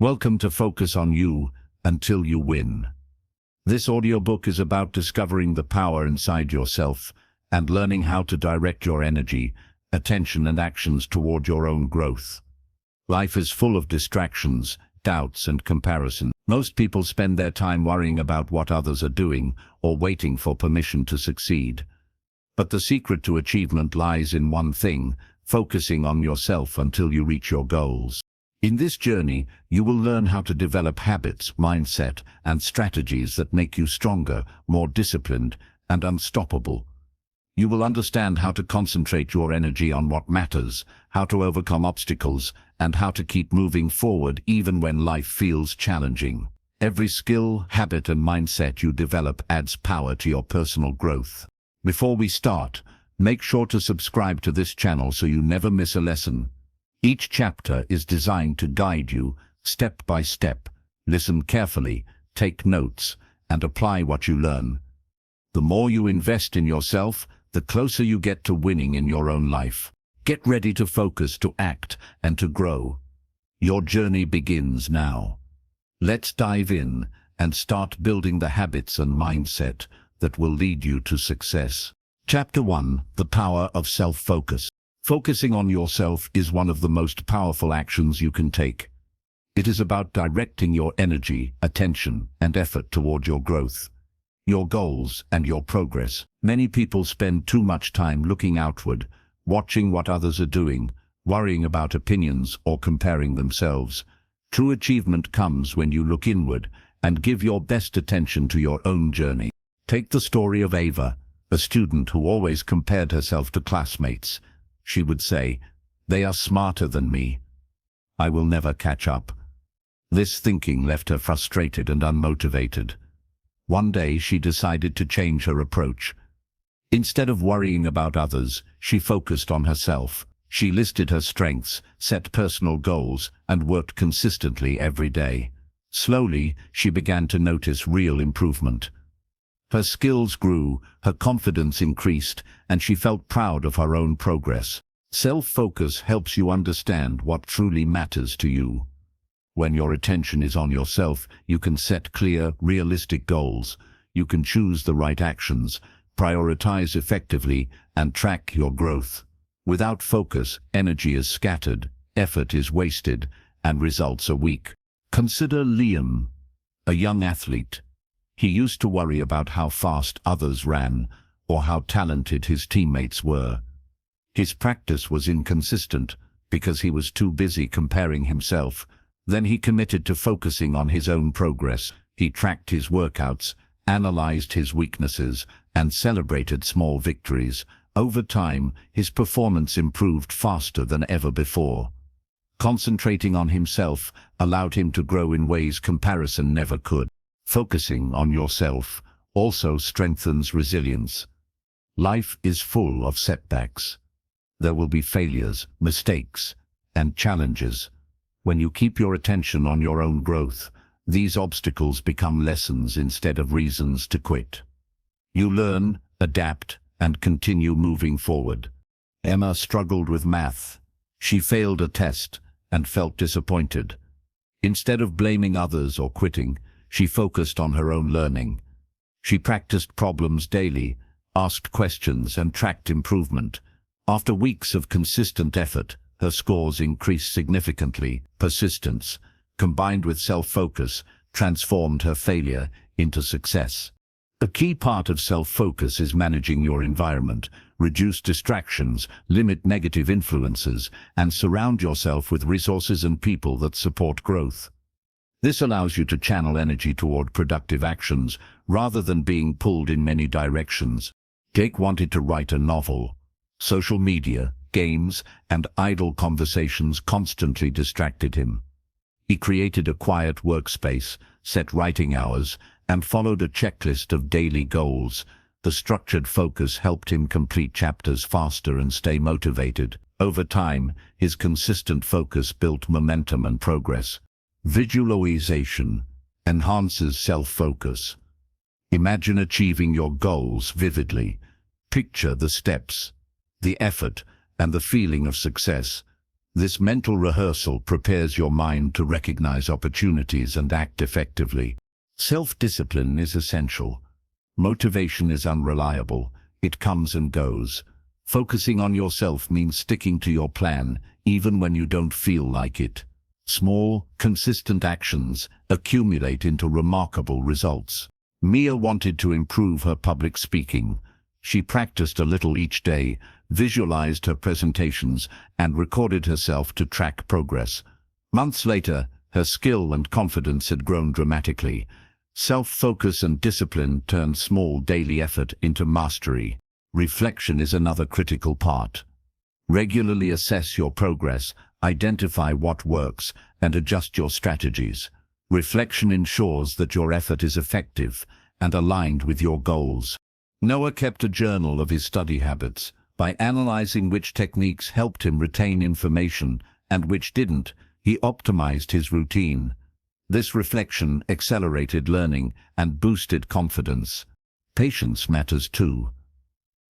Welcome to Focus on You Until You Win. This audiobook is about discovering the power inside yourself and learning how to direct your energy, attention and actions toward your own growth. Life is full of distractions, doubts and comparison. Most people spend their time worrying about what others are doing or waiting for permission to succeed. But the secret to achievement lies in one thing: focusing on yourself until you reach your goals. In this journey, you will learn how to develop habits, mindset, and strategies that make you stronger, more disciplined, and unstoppable. You will understand how to concentrate your energy on what matters, how to overcome obstacles, and how to keep moving forward even when life feels challenging. Every skill, habit, and mindset you develop adds power to your personal growth. Before we start, make sure to subscribe to this channel so you never miss a lesson. Each chapter is designed to guide you step by step. Listen carefully, take notes, and apply what you learn. The more you invest in yourself, the closer you get to winning in your own life. Get ready to focus, to act, and to grow. Your journey begins now. Let's dive in and start building the habits and mindset that will lead you to success. Chapter 1: The Power of Self-Focus. Focusing on yourself is one of the most powerful actions you can take. It is about directing your energy, attention, and effort toward your growth, your goals, and your progress. Many people spend too much time looking outward, watching what others are doing, worrying about opinions, or comparing themselves. True achievement comes when you look inward and give your best attention to your own journey. Take the story of Ava, a student who always compared herself to classmates. She would say, "They are smarter than me. I will never catch up." This thinking left her frustrated and unmotivated. One day she decided to change her approach. Instead of worrying about others, she focused on herself. She listed her strengths, set personal goals, and worked consistently every day. Slowly, she began to notice real improvement. Her skills grew, her confidence increased, and she felt proud of her own progress. Self-focus helps you understand what truly matters to you. When your attention is on yourself, you can set clear, realistic goals. You can choose the right actions, prioritize effectively, and track your growth. Without focus, energy is scattered, effort is wasted, and results are weak. Consider Liam, a young athlete. He used to worry about how fast others ran or how talented his teammates were. His practice was inconsistent because he was too busy comparing himself. Then he committed to focusing on his own progress. He tracked his workouts, analyzed his weaknesses, and celebrated small victories. Over time, his performance improved faster than ever before. Concentrating on himself allowed him to grow in ways comparison never could. Focusing on yourself also strengthens resilience. Life is full of setbacks. There will be failures, mistakes, and challenges. When you keep your attention on your own growth, these obstacles become lessons instead of reasons to quit. You learn, adapt, and continue moving forward. Emma struggled with math. She failed a test and felt disappointed. Instead of blaming others or quitting, she focused on her own learning. She practiced problems daily, asked questions, and tracked improvement. After weeks of consistent effort, her scores increased significantly. Persistence, combined with self-focus, transformed her failure into success. A key part of self-focus is managing your environment. Reduce distractions, limit negative influences, and surround yourself with resources and people that support growth. This allows you to channel energy toward productive actions rather than being pulled in many directions. Jake wanted to write a novel. Social media, games, and idle conversations constantly distracted him. He created a quiet workspace, set writing hours, and followed a checklist of daily goals. The structured focus helped him complete chapters faster and stay motivated. Over time, his consistent focus built momentum and progress. Visualization enhances self-focus. Imagine achieving your goals vividly. Picture the steps, the effort, and the feeling of success. This mental rehearsal prepares your mind to recognize opportunities and act effectively. Self-discipline is essential. Motivation is unreliable. It comes and goes. Focusing on yourself means sticking to your plan, even when you don't feel like it. Small, consistent actions accumulate into remarkable results. Mia wanted to improve her public speaking. She practiced a little each day, visualized her presentations, and recorded herself to track progress. Months later, her skill and confidence had grown dramatically. Self-focus and discipline turned small daily effort into mastery. Reflection is another critical part. Regularly assess your progress, identify what works, and adjust your strategies. Reflection ensures that your effort is effective and aligned with your goals. Noah kept a journal of his study habits. By analyzing which techniques helped him retain information and which didn't, he optimized his routine. This reflection accelerated learning and boosted confidence. Patience matters too.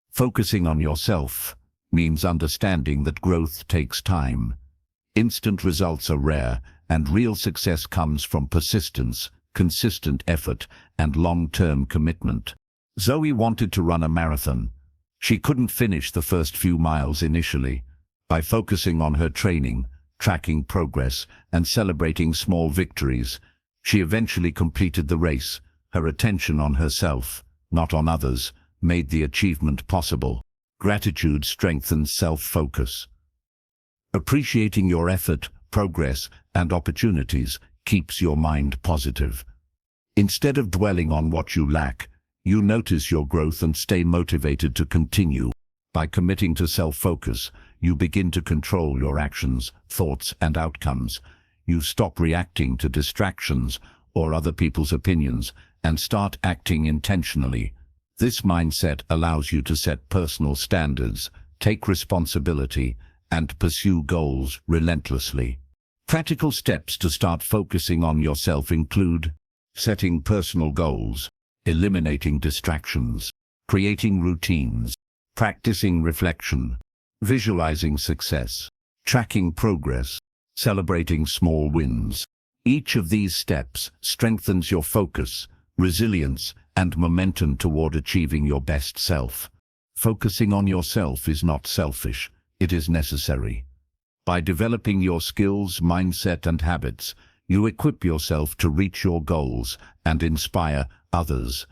Focusing on yourself means understanding that growth takes time. Instant results are rare, and real success comes from persistence, consistent effort, and long-term commitment. Zoe wanted to run a marathon. She couldn't finish the first few miles initially. By focusing on her training, tracking progress, and celebrating small victories, she eventually completed the race. Her attention on herself, not on others, made the achievement possible. Gratitude strengthens self-focus. Appreciating your effort, progress, and opportunities keeps your mind positive. Instead of dwelling on what you lack, you notice your growth and stay motivated to continue. By committing to self-focus, you begin to control your actions, thoughts, and outcomes. You stop reacting to distractions or other people's opinions and start acting intentionally. This mindset allows you to set personal standards, take responsibility, and pursue goals relentlessly. Practical steps to start focusing on yourself include setting personal goals, eliminating distractions, creating routines, practicing reflection, visualizing success, tracking progress, celebrating small wins. Each of these steps strengthens your focus, resilience, and momentum toward achieving your best self. Focusing on yourself is not selfish, it is necessary. By developing your skills, mindset, and habits, you equip yourself to reach your goals and inspire others.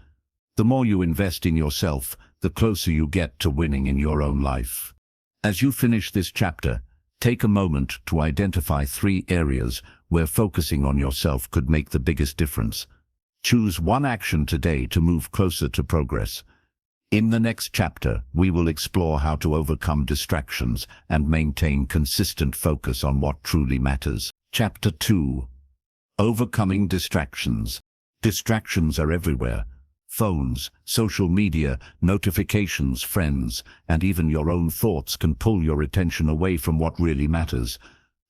The more you invest in yourself, the closer you get to winning in your own life. As you finish this chapter, take a moment to identify 3 areas where focusing on yourself could make the biggest difference. Choose one action today to move closer to progress. In the next chapter, we will explore how to overcome distractions and maintain consistent focus on what truly matters. Chapter 2. Overcoming distractions. Distractions are everywhere. Phones, social media, notifications, friends, and even your own thoughts can pull your attention away from what really matters.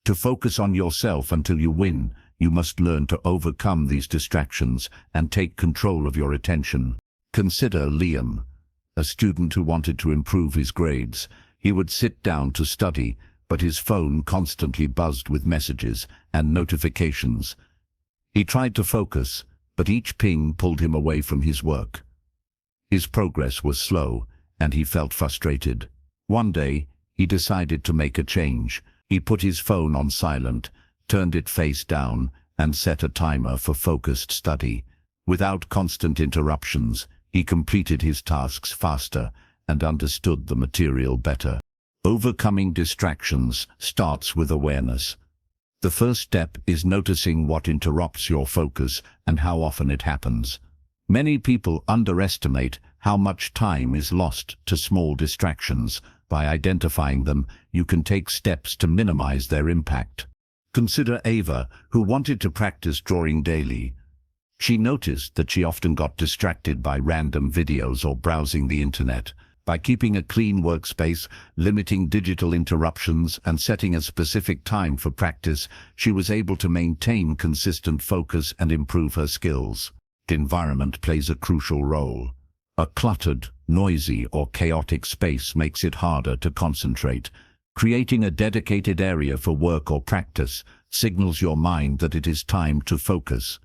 To focus on yourself until you win, you must learn to overcome these distractions and take control of your attention. Consider Liam, a student who wanted to improve his grades. He would sit down to study, but his phone constantly buzzed with messages and notifications. He tried to focus, but each ping pulled him away from his work. His progress was slow, and he felt frustrated. One day, he decided to make a change. He put his phone on silent, turned it face down, and set a timer for focused study. Without constant interruptions, he completed his tasks faster and understood the material better. Overcoming distractions starts with awareness. The first step is noticing what interrupts your focus and how often it happens. Many people underestimate how much time is lost to small distractions. By identifying them, you can take steps to minimize their impact. Consider Ava, who wanted to practice drawing daily. She noticed that she often got distracted by random videos or browsing the internet. By keeping a clean workspace, limiting digital interruptions, and setting a specific time for practice, she was able to maintain consistent focus and improve her skills. The environment plays a crucial role. A cluttered, noisy, or chaotic space makes it harder to concentrate. Creating a dedicated area for work or practice signals your mind that it is time to focus.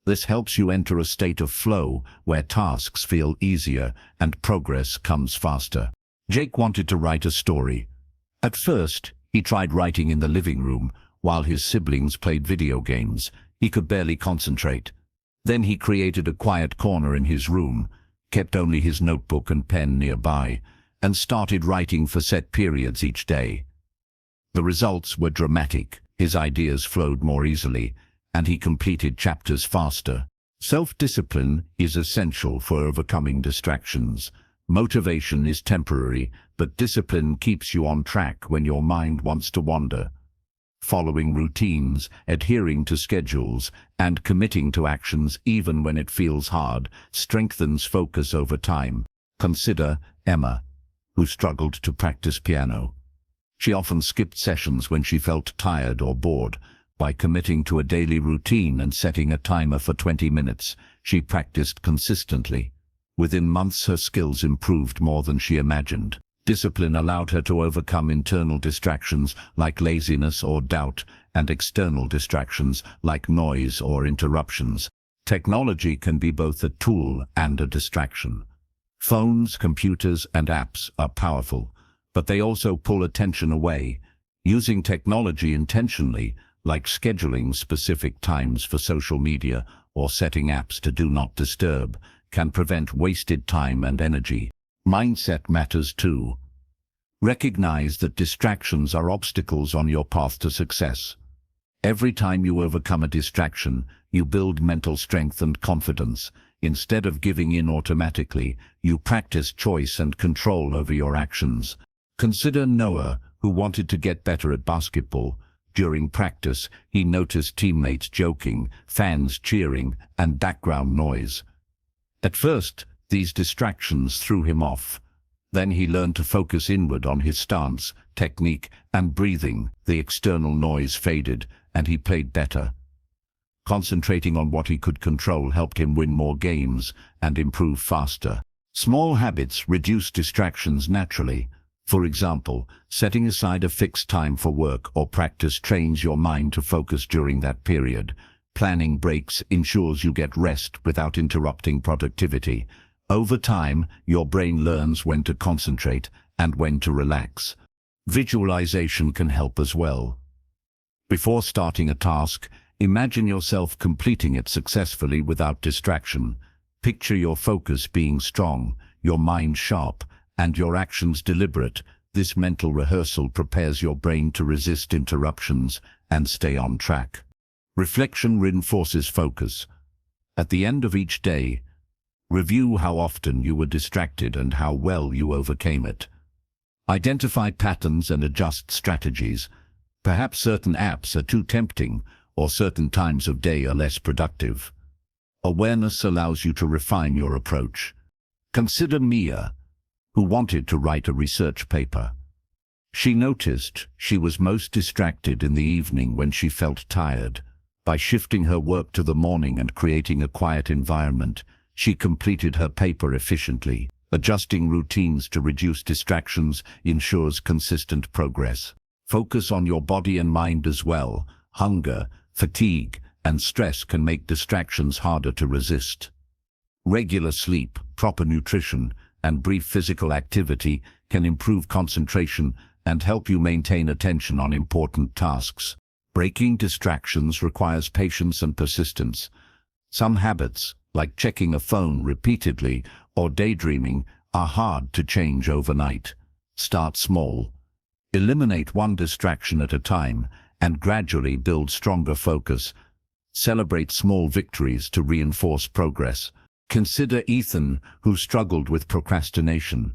This helps you enter a state of flow where tasks feel easier and progress comes faster. Jake wanted to write a story. At first, he tried writing in the living room while his siblings played video games. He could barely concentrate. Then he created a quiet corner in his room, kept only his notebook and pen nearby, and started writing for set periods each day. The results were dramatic. His ideas flowed more easily, and he completed chapters faster. Self-discipline is essential for overcoming distractions. Motivation is temporary, but discipline keeps you on track when your mind wants to wander. Following routines, adhering to schedules, and committing to actions even when it feels hard strengthens focus over time. Consider Emma, who struggled to practice piano. She often skipped sessions when she felt tired or bored. By committing to a daily routine and setting a timer for 20 minutes, she practiced consistently. Within months, her skills improved more than she imagined. Discipline allowed her to overcome internal distractions like laziness or doubt, and external distractions like noise or interruptions. Technology can be both a tool and a distraction. Phones, computers, and apps are powerful, but they also pull attention away. Using technology intentionally, like scheduling specific times for social media or setting apps to do not disturb, can prevent wasted time and energy. Mindset matters too. Recognize that distractions are obstacles on your path to success. Every time you overcome a distraction, you build mental strength and confidence. Instead of giving in automatically, you practice choice and control over your actions. Consider Noah, who wanted to get better at basketball. During practice, he noticed teammates joking, fans cheering, and background noise. At first, these distractions threw him off. Then he learned to focus inward on his stance, technique, and breathing. The external noise faded, and he played better. Concentrating on what he could control helped him win more games and improve faster. Small habits reduce distractions naturally. For example, setting aside a fixed time for work or practice trains your mind to focus during that period. Planning breaks ensures you get rest without interrupting productivity. Over time, your brain learns when to concentrate and when to relax. Visualization can help as well. Before starting a task, imagine yourself completing it successfully without distraction. Picture your focus being strong, your mind sharp, and your actions deliberate. This mental rehearsal prepares your brain to resist interruptions and stay on track. Reflection reinforces focus. At the end of each day, review how often you were distracted and how well you overcame it. Identify patterns and adjust strategies. Perhaps certain apps are too tempting, or certain times of day are less productive. Awareness allows you to refine your approach. Consider Mia, who wanted to write a research paper. She noticed she was most distracted in the evening when she felt tired. By shifting her work to the morning and creating a quiet environment, she completed her paper efficiently. Adjusting routines to reduce distractions ensures consistent progress. Focus on your body and mind as well. Hunger, fatigue, and stress can make distractions harder to resist. Regular sleep, proper nutrition, and brief physical activity can improve concentration and help you maintain attention on important tasks. Breaking distractions requires patience and persistence. Some habits, like checking a phone repeatedly or daydreaming, are hard to change overnight. Start small. Eliminate one distraction at a time and gradually build stronger focus. Celebrate small victories to reinforce progress. Consider Ethan, who struggled with procrastination.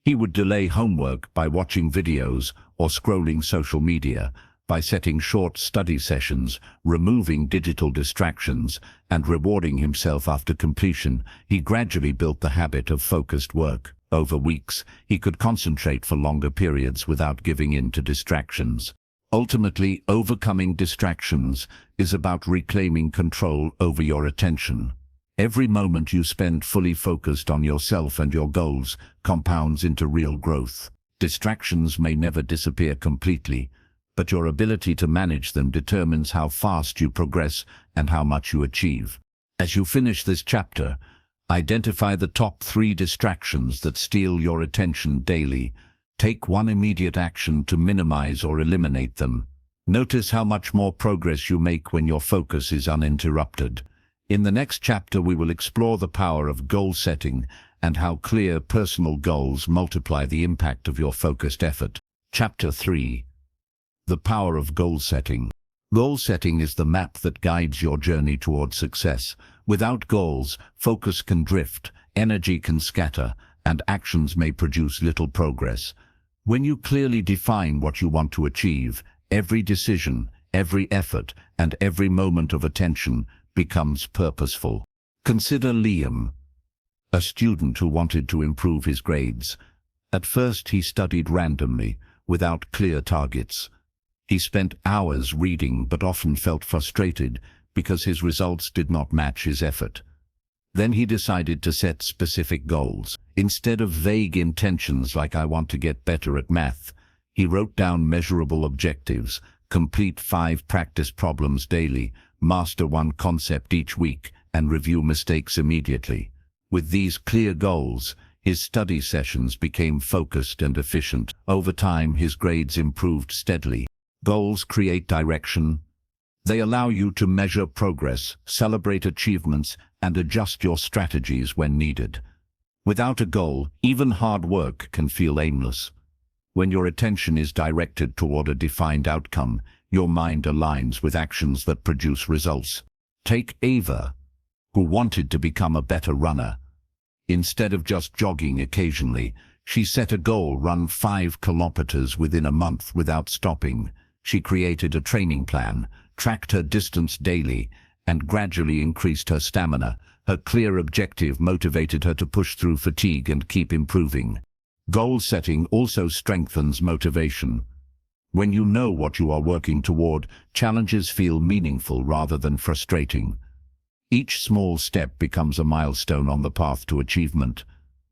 He would delay homework by watching videos or scrolling social media. By setting short study sessions, removing digital distractions, and rewarding himself after completion, he gradually built the habit of focused work. Over weeks, he could concentrate for longer periods without giving in to distractions. Ultimately, overcoming distractions is about reclaiming control over your attention. Every moment you spend fully focused on yourself and your goals compounds into real growth. Distractions may never disappear completely, but your ability to manage them determines how fast you progress and how much you achieve. As you finish this chapter, identify the top 3 distractions that steal your attention daily. Take one immediate action to minimize or eliminate them. Notice how much more progress you make when your focus is uninterrupted. In the next chapter, we will explore the power of goal setting and how clear personal goals multiply the impact of your focused effort. Chapter 3. The power of goal setting. Goal setting is the map that guides your journey towards success. Without goals, focus can drift, energy can scatter, and actions may produce little progress. When you clearly define what you want to achieve, every decision, every effort, and every moment of attention becomes purposeful. Consider Liam, a student who wanted to improve his grades. At first, he studied randomly, without clear targets. He spent hours reading but often felt frustrated because his results did not match his effort. Then he decided to set specific goals. Instead of vague intentions like "I want to get better at math," he wrote down measurable objectives: complete 5 practice problems daily, master 1 concept each week, and review mistakes immediately. With these clear goals, his study sessions became focused and efficient. Over time, his grades improved steadily. Goals create direction. They allow you to measure progress, celebrate achievements, and adjust your strategies when needed. Without a goal, even hard work can feel aimless. When your attention is directed toward a defined outcome, your mind aligns with actions that produce results. Take Ava, who wanted to become a better runner. Instead of just jogging occasionally, she set a goal: run 5 kilometers within a month without stopping. She created a training plan, tracked her distance daily, and gradually increased her stamina. Her clear objective motivated her to push through fatigue and keep improving. Goal setting also strengthens motivation. When you know what you are working toward, challenges feel meaningful rather than frustrating. Each small step becomes a milestone on the path to achievement.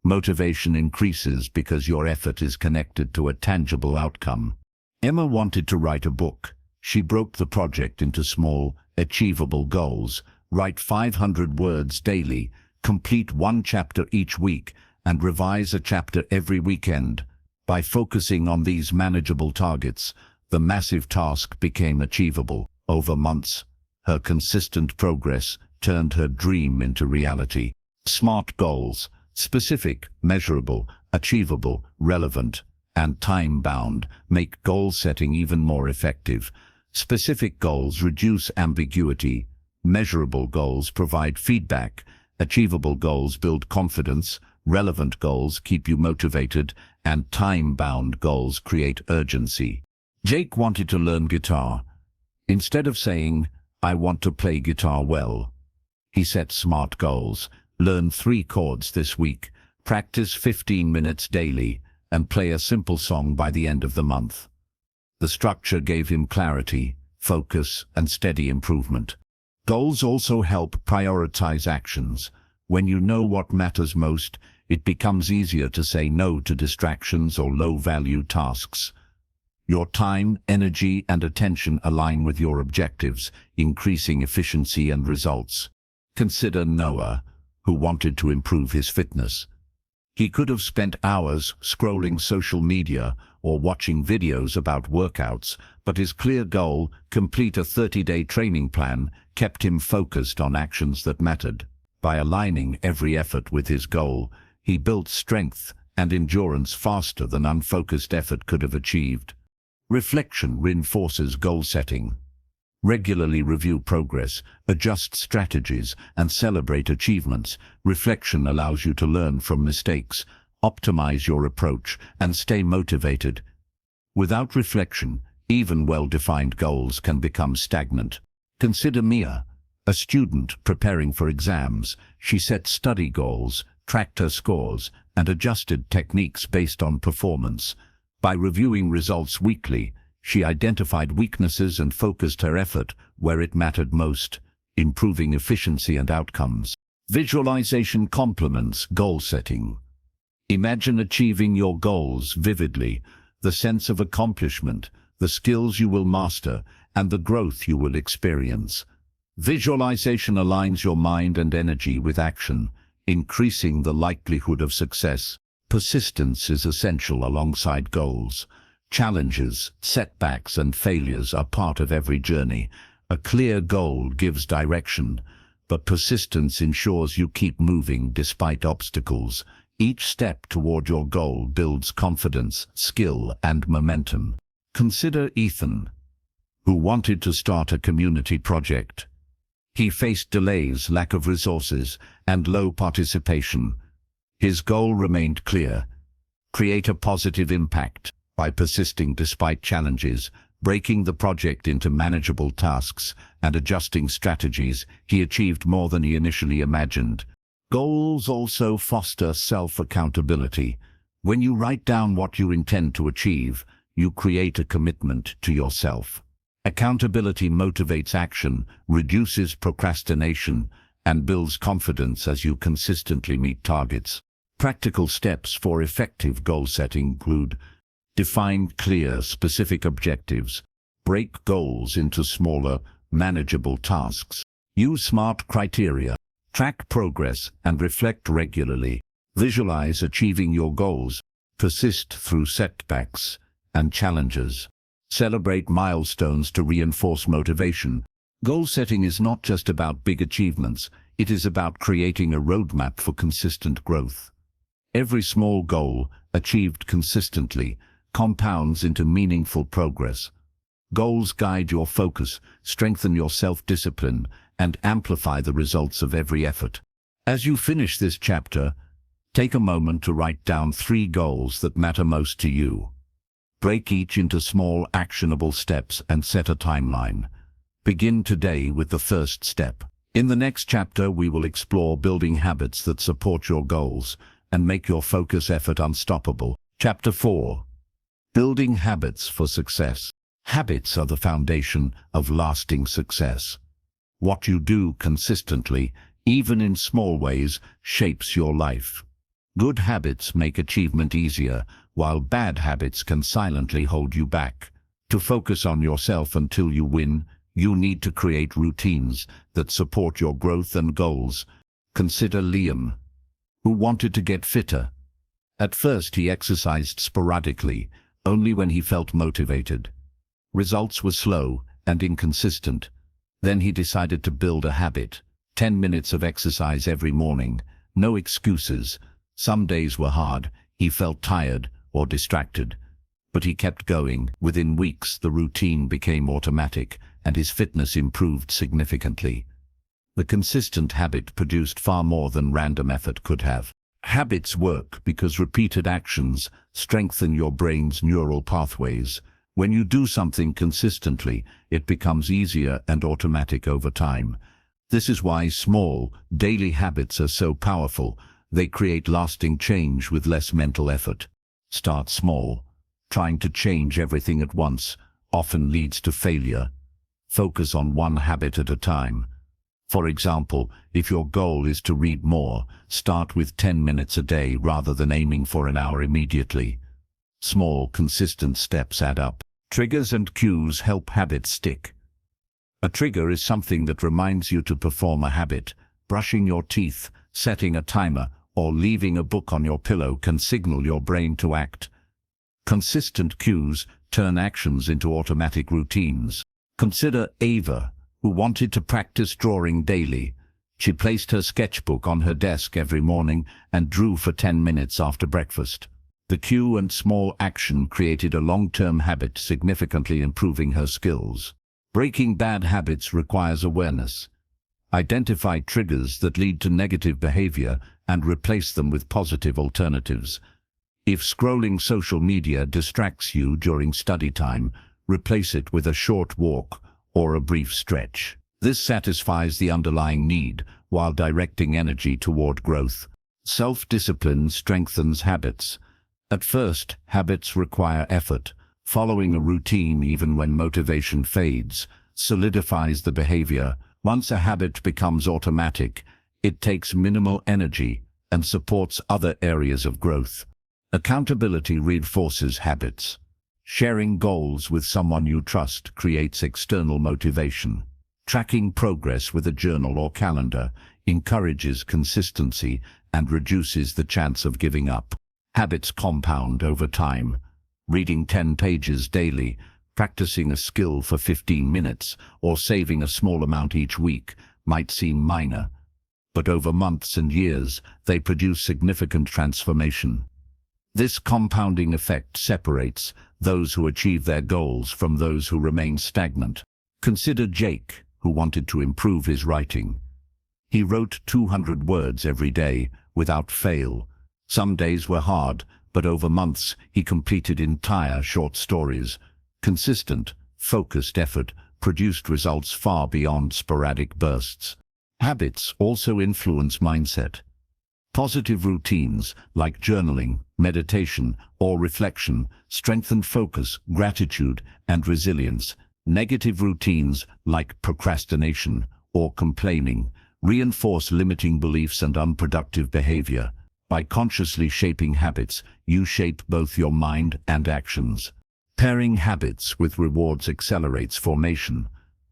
Motivation increases because your effort is connected to a tangible outcome. Emma wanted to write a book. She broke the project into small, achievable goals: write 500 words daily, complete 1 chapter each week, and revise a chapter every weekend. By focusing on these manageable targets, the massive task became achievable. Over months, her consistent progress turned her dream into reality. SMART goals: specific, measurable, achievable, relevant, and time-bound, make goal setting even more effective. Specific goals reduce ambiguity. Measurable goals provide feedback. Achievable goals build confidence. Relevant goals keep you motivated. And time-bound goals create urgency. Jake wanted to learn guitar. Instead of saying, "I want to play guitar well," he set SMART goals: learn 3 chords this week, practice 15 minutes daily, and play a simple song by the end of the month. The structure gave him clarity, focus, and steady improvement. Goals also help prioritize actions. When you know what matters most, it becomes easier to say no to distractions or low-value tasks. Your time, energy, and attention align with your objectives, increasing efficiency and results. Consider Noah, who wanted to improve his fitness. He could have spent hours scrolling social media or watching videos about workouts, but his clear goal, complete a 30-day training plan, kept him focused on actions that mattered. By aligning every effort with his goal, he built strength and endurance faster than unfocused effort could have achieved. Reflection reinforces goal setting. Regularly review progress, adjust strategies, and celebrate achievements. Reflection allows you to learn from mistakes, optimize your approach, and stay motivated. Without reflection, even well-defined goals can become stagnant. Consider Mia, a student preparing for exams. She set study goals, tracked her scores, and adjusted techniques based on performance. By reviewing results weekly, she identified weaknesses and focused her effort where it mattered most, improving efficiency and outcomes. Visualization complements goal setting. Imagine achieving your goals vividly, the sense of accomplishment, the skills you will master, and the growth you will experience. Visualization aligns your mind and energy with action, increasing the likelihood of success. Persistence is essential alongside goals. Challenges, setbacks, and failures are part of every journey. A clear goal gives direction, but persistence ensures you keep moving despite obstacles. Each step toward your goal builds confidence, skill, and momentum. Consider Ethan, who wanted to start a community project. He faced delays, lack of resources, and low participation. His goal remained clear: create a positive impact. By persisting despite challenges, breaking the project into manageable tasks, and adjusting strategies, he achieved more than he initially imagined. Goals also foster self-accountability. When you write down what you intend to achieve, you create a commitment to yourself. Accountability motivates action, reduces procrastination, and builds confidence as you consistently meet targets. Practical steps for effective goal setting include: define clear, specific objectives. Break goals into smaller, manageable tasks. Use SMART criteria. Track progress and reflect regularly. Visualize achieving your goals. Persist through setbacks and challenges. Celebrate milestones to reinforce motivation. Goal setting is not just about big achievements, it is about creating a roadmap for consistent growth. Every small goal, achieved consistently, compounds into meaningful progress. Goals guide your focus, strengthen your self-discipline, and amplify the results of every effort. As you finish this chapter, take a moment to write down 3 goals that matter most to you. Break each into small, actionable steps and set a timeline. Begin today with the first step. In the next chapter, we will explore building habits that support your goals and make your focus effort unstoppable. Chapter 4. Building habits for success. Habits are the foundation of lasting success. What you do consistently, even in small ways, shapes your life. Good habits make achievement easier, while bad habits can silently hold you back. To focus on yourself until you win, you need to create routines that support your growth and goals. Consider Liam, who wanted to get fitter. At first, he exercised sporadically, only when he felt motivated. Results were slow and inconsistent. Then he decided to build a habit: 10 minutes of exercise every morning. No excuses. Some days were hard, he felt tired or distracted. But he kept going. Within weeks, the routine became automatic, and his fitness improved significantly. The consistent habit produced far more than random effort could have. Habits work because repeated actions strengthen your brain's neural pathways. When you do something consistently, it becomes easier and automatic over time. This is why small, daily habits are so powerful. They create lasting change with less mental effort. Start small. Trying to change everything at once often leads to failure. Focus on one habit at a time. For example, if your goal is to read more, start with 10 minutes a day rather than aiming for an hour immediately. Small, consistent steps add up. Triggers and cues help habits stick. A trigger is something that reminds you to perform a habit. Brushing your teeth, setting a timer, or leaving a book on your pillow can signal your brain to act. Consistent cues turn actions into automatic routines. Consider Ava, who wanted to practice drawing daily. She placed her sketchbook on her desk every morning and drew for 10 minutes after breakfast. The cue and small action created a long-term habit, significantly improving her skills. Breaking bad habits requires awareness. Identify triggers that lead to negative behavior and replace them with positive alternatives. If scrolling social media distracts you during study time, replace it with a short walk or a brief stretch. This satisfies the underlying need while directing energy toward growth. Self-discipline strengthens habits. At first, habits require effort. Following a routine, even when motivation fades, solidifies the behavior. Once a habit becomes automatic, it takes minimal energy and supports other areas of growth. Accountability reinforces habits. Sharing goals with someone you trust creates external motivation. Tracking progress with a journal or calendar encourages consistency and reduces the chance of giving up. Habits compound over time. Reading 10 pages daily, practicing a skill for 15 minutes, or saving a small amount each week might seem minor, but over months and years, they produce significant transformation. This compounding effect separates those who achieve their goals from those who remain stagnant. Consider Jake, who wanted to improve his writing. He wrote 200 words every day, without fail. Some days were hard, but over months he completed entire short stories. Consistent, focused effort produced results far beyond sporadic bursts. Habits also influence mindset. Positive routines like journaling, meditation, or reflection strengthen focus, gratitude, and resilience. Negative routines like procrastination or complaining reinforce limiting beliefs and unproductive behavior. By consciously shaping habits, you shape both your mind and actions. Pairing habits with rewards accelerates formation.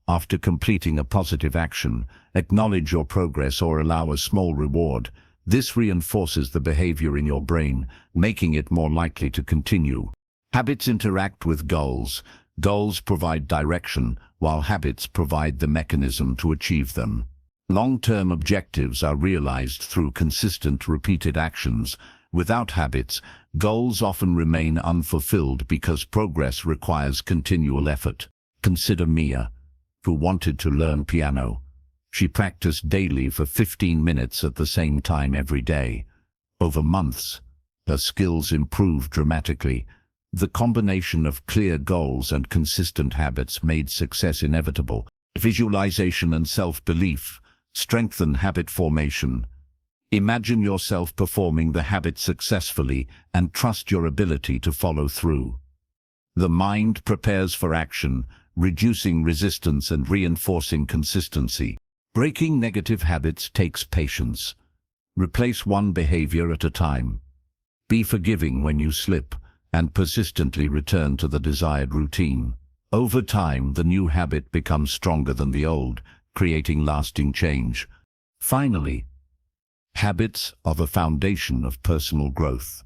After completing a positive action, acknowledge your progress or allow a small reward. This reinforces the behavior in your brain, making it more likely to continue. Habits interact with goals. Goals provide direction, while habits provide the mechanism to achieve them. Long-term objectives are realized through consistent, repeated actions. Without habits, goals often remain unfulfilled because progress requires continual effort. Consider Mia, who wanted to learn piano. She practiced daily for 15 minutes at the same time every day. Over months, her skills improved dramatically. The combination of clear goals and consistent habits made success inevitable. Visualization and self-belief strengthen habit formation. Imagine yourself performing the habit successfully and trust your ability to follow through. The mind prepares for action, reducing resistance and reinforcing consistency. Breaking negative habits takes patience. Replace one behavior at a time. Be forgiving when you slip, and persistently return to the desired routine. Over time, the new habit becomes stronger than the old, creating lasting change. Finally, habits are the foundation of personal growth.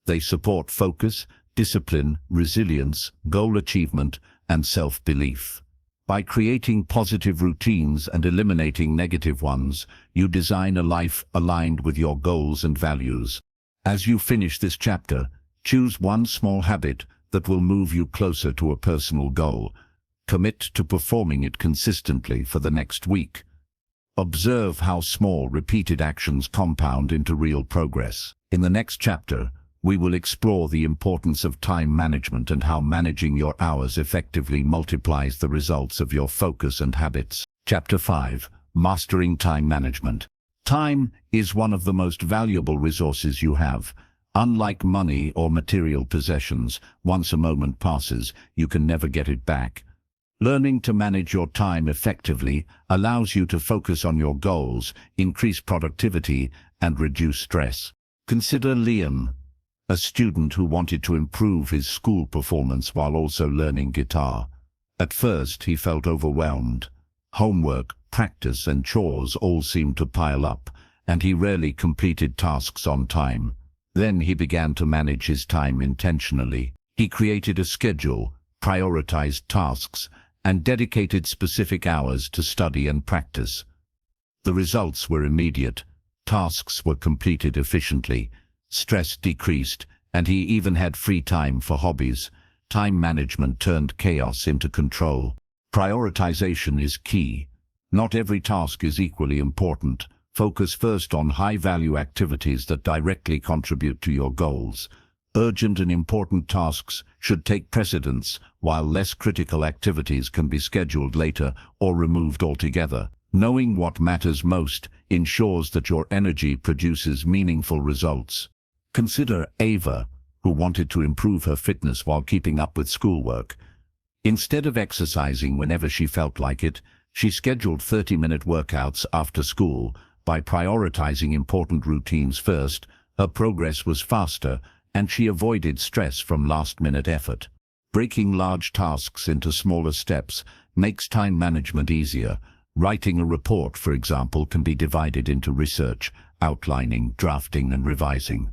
They support focus, discipline, resilience, goal achievement, and self-belief. By creating positive routines and eliminating negative ones, you design a life aligned with your goals and values. As you finish this chapter, choose one small habit that will move you closer to a personal goal. Commit to performing it consistently for the next week. Observe how small, repeated actions compound into real progress. In the next chapter, we will explore the importance of time management and how managing your hours effectively multiplies the results of your focus and habits. Chapter 5. Mastering Time Management. Time is one of the most valuable resources you have. Unlike money or material possessions, once a moment passes, you can never get it back. Learning to manage your time effectively allows you to focus on your goals, increase productivity, and reduce stress. Consider Liam, a student who wanted to improve his school performance while also learning guitar. At first, he felt overwhelmed. Homework, practice, and chores all seemed to pile up, and he rarely completed tasks on time. Then he began to manage his time intentionally. He created a schedule, prioritized tasks, and dedicated specific hours to study and practice. The results were immediate. Tasks were completed efficiently. Stress decreased, and he even had free time for hobbies. Time management turned chaos into control. Prioritization is key. Not every task is equally important. Focus first on high-value activities that directly contribute to your goals. Urgent and important tasks should take precedence, while less critical activities can be scheduled later or removed altogether. Knowing what matters most ensures that your energy produces meaningful results. Consider Ava, who wanted to improve her fitness while keeping up with schoolwork. Instead of exercising whenever she felt like it, she scheduled 30-minute workouts after school, By prioritizing important routines first, her progress was faster, and she avoided stress from last-minute effort. Breaking large tasks into smaller steps makes time management easier. Writing a report, for example, can be divided into research, outlining, drafting, and revising.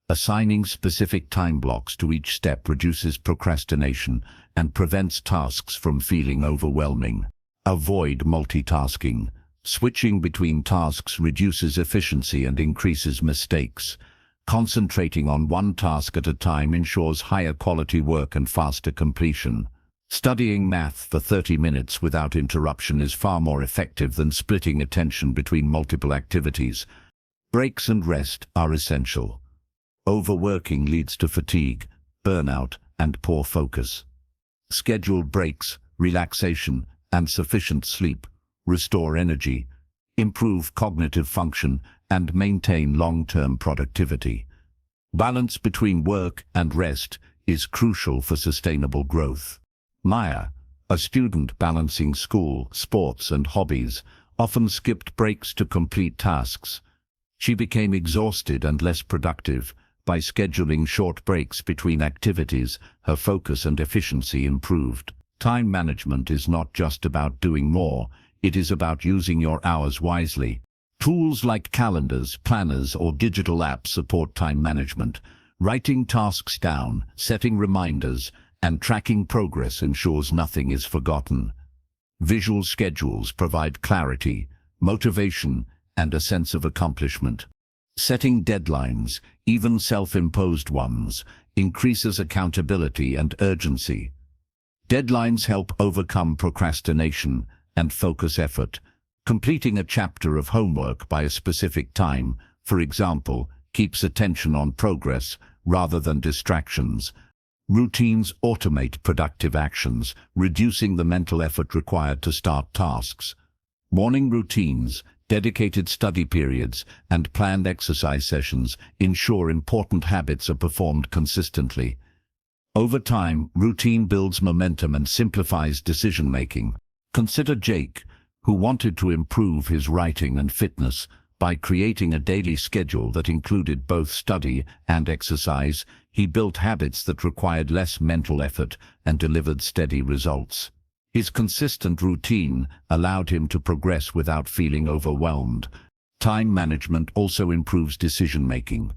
Assigning specific time blocks to each step reduces procrastination and prevents tasks from feeling overwhelming. Avoid multitasking. Switching between tasks reduces efficiency and increases mistakes. Concentrating on one task at a time ensures higher quality work and faster completion. Studying math for 30 minutes without interruption is far more effective than splitting attention between multiple activities. Breaks and rest are essential. Overworking leads to fatigue, burnout, and poor focus. Scheduled breaks, relaxation, and sufficient sleep restore energy, improve cognitive function, and maintain long-term productivity. Balance between work and rest is crucial for sustainable growth. Maya, a student balancing school, sports, and hobbies, often skipped breaks to complete tasks. She became exhausted and less productive. By scheduling short breaks between activities, her focus and efficiency improved. Time management is not just about doing more, it is about using your hours wisely. Tools like calendars, planners, or digital apps support time management. Writing tasks down, setting reminders, and tracking progress ensures nothing is forgotten. Visual schedules provide clarity, motivation, and a sense of accomplishment. Setting deadlines, even self-imposed ones, increases accountability and urgency. Deadlines help overcome procrastination and focus effort. Completing a chapter of homework by a specific time, for example, keeps attention on progress rather than distractions. Routines automate productive actions, reducing the mental effort required to start tasks. Morning routines, dedicated study periods, and planned exercise sessions ensure important habits are performed consistently. Over time, routine builds momentum and simplifies decision-making. Consider Jake, who wanted to improve his writing and fitness. By creating a daily schedule that included both study and exercise, he built habits that required less mental effort and delivered steady results. His consistent routine allowed him to progress without feeling overwhelmed. Time management also improves decision-making.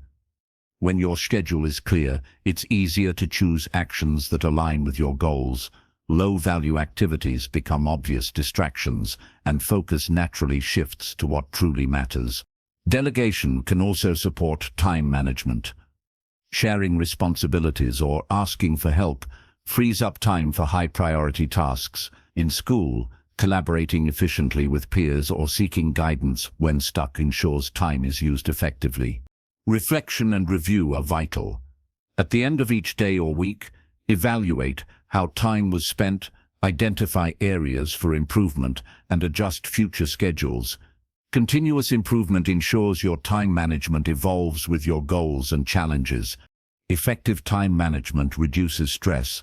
When your schedule is clear, it's easier to choose actions that align with your goals. Low-value activities become obvious distractions, and focus naturally shifts to what truly matters. Delegation can also support time management. Sharing responsibilities or asking for help frees up time for high-priority tasks. In school, collaborating efficiently with peers or seeking guidance when stuck ensures time is used effectively. Reflection and review are vital. At the end of each day or week, evaluate how time was spent, identify areas for improvement, and adjust future schedules. Continuous improvement ensures your time management evolves with your goals and challenges. Effective time management reduces stress.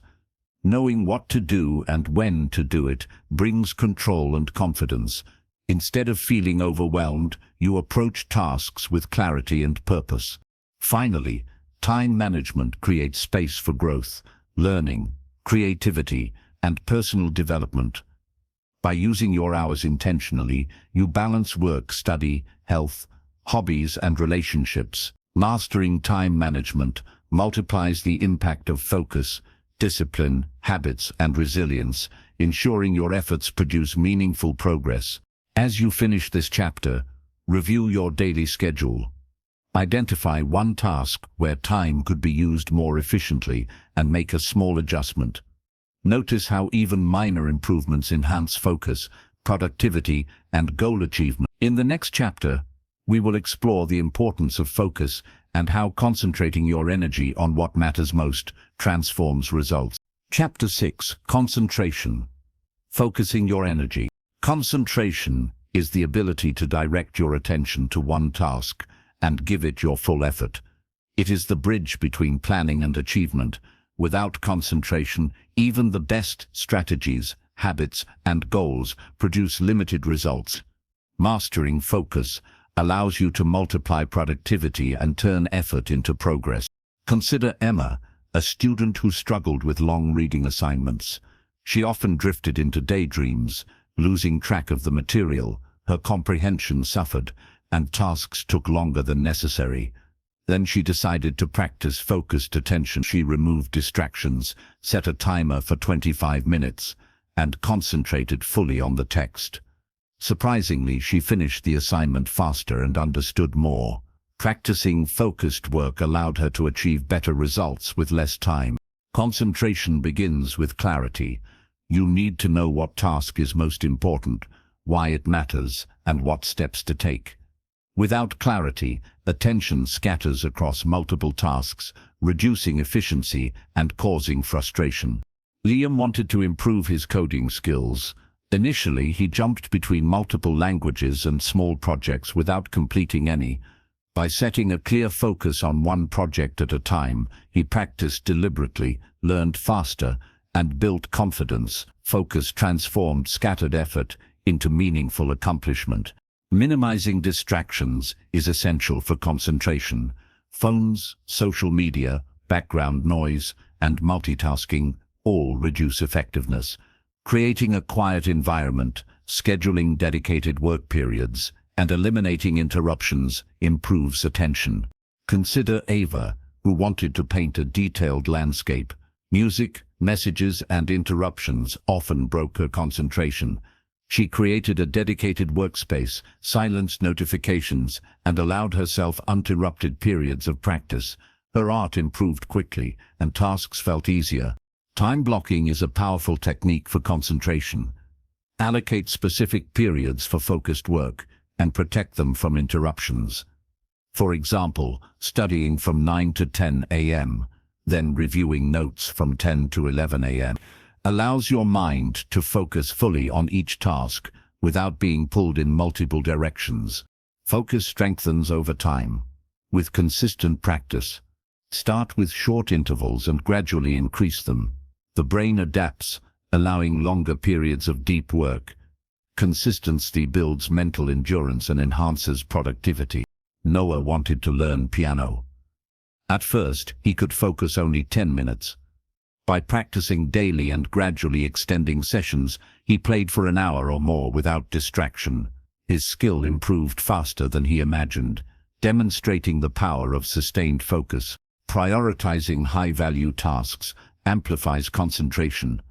Knowing what to do and when to do it brings control and confidence. Instead of feeling overwhelmed, you approach tasks with clarity and purpose. Finally, time management creates space for growth, learning, creativity, and personal development. By using your hours intentionally, you balance work, study, health, hobbies, and relationships. Mastering time management multiplies the impact of focus, discipline, habits, and resilience, ensuring your efforts produce meaningful progress. As you finish this chapter, review your daily schedule. Identify one task where time could be used more efficiently and make a small adjustment. Notice how even minor improvements enhance focus, productivity, and goal achievement. In the next chapter, we will explore the importance of focus and how concentrating your energy on what matters most transforms results. Chapter 6: Concentration. Focusing your energy. Concentration is the ability to direct your attention to one task and give it your full effort. It is the bridge between planning and achievement. Without concentration, even the best strategies, habits, and goals produce limited results. Mastering focus allows you to multiply productivity and turn effort into progress. Consider Emma, a student who struggled with long reading assignments. She often drifted into daydreams, losing track of the material. Her comprehension suffered, and tasks took longer than necessary. Then she decided to practice focused attention. She removed distractions, set a timer for 25 minutes, and concentrated fully on the text. Surprisingly, she finished the assignment faster and understood more. Practicing focused work allowed her to achieve better results with less time. Concentration begins with clarity. You need to know what task is most important, why it matters, and what steps to take. Without clarity, attention scatters across multiple tasks, reducing efficiency and causing frustration. Liam wanted to improve his coding skills. Initially, he jumped between multiple languages and small projects without completing any. By setting a clear focus on one project at a time, he practiced deliberately, learned faster, and built confidence. Focus transformed scattered effort into meaningful accomplishment. Minimizing distractions is essential for concentration. Phones, social media, background noise, and multitasking all reduce effectiveness. Creating a quiet environment, scheduling dedicated work periods, and eliminating interruptions improves attention. Consider Ava, who wanted to paint a detailed landscape. Music, messages, and interruptions often broke her concentration. She created a dedicated workspace, silenced notifications, and allowed herself uninterrupted periods of practice. Her art improved quickly, and tasks felt easier. Time blocking is a powerful technique for concentration. Allocate specific periods for focused work, and protect them from interruptions. For example, studying from 9 to 10 a.m., then reviewing notes from 10 to 11 a.m. allows your mind to focus fully on each task without being pulled in multiple directions. Focus strengthens over time. With consistent practice, start with short intervals and gradually increase them. The brain adapts, allowing longer periods of deep work. Consistency builds mental endurance and enhances productivity. Noah wanted to learn piano. At first, he could focus only 10 minutes. By practicing daily and gradually extending sessions, he played for an hour or more without distraction. His skill improved faster than he imagined, demonstrating the power of sustained focus. Prioritizing high-value tasks amplifies concentration.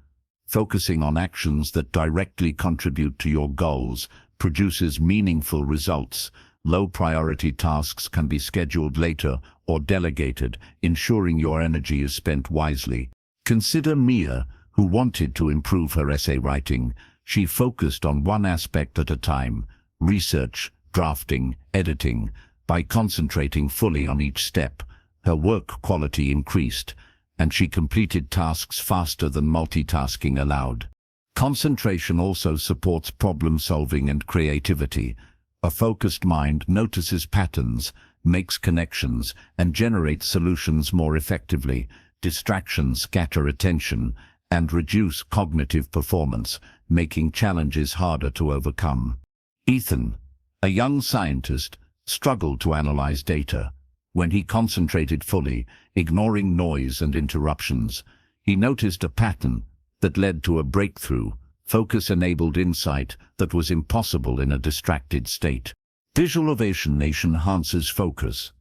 Focusing on actions that directly contribute to your goals produces meaningful results. Low-priority tasks can be scheduled later or delegated, ensuring your energy is spent wisely. Consider Mia, who wanted to improve her essay writing. She focused on one aspect at a time: research, drafting, editing. By concentrating fully on each step, her work quality increased, and she completed tasks faster than multitasking allowed. Concentration also supports problem-solving and creativity. A focused mind notices patterns, makes connections, and generates solutions more effectively. Distractions scatter attention and reduce cognitive performance, making challenges harder to overcome. Ethan, a young scientist, struggled to analyze data. When he concentrated fully, ignoring noise and interruptions, he noticed a pattern that led to a breakthrough. Focus-enabled insight that was impossible in a distracted state. Visualization enhances focus.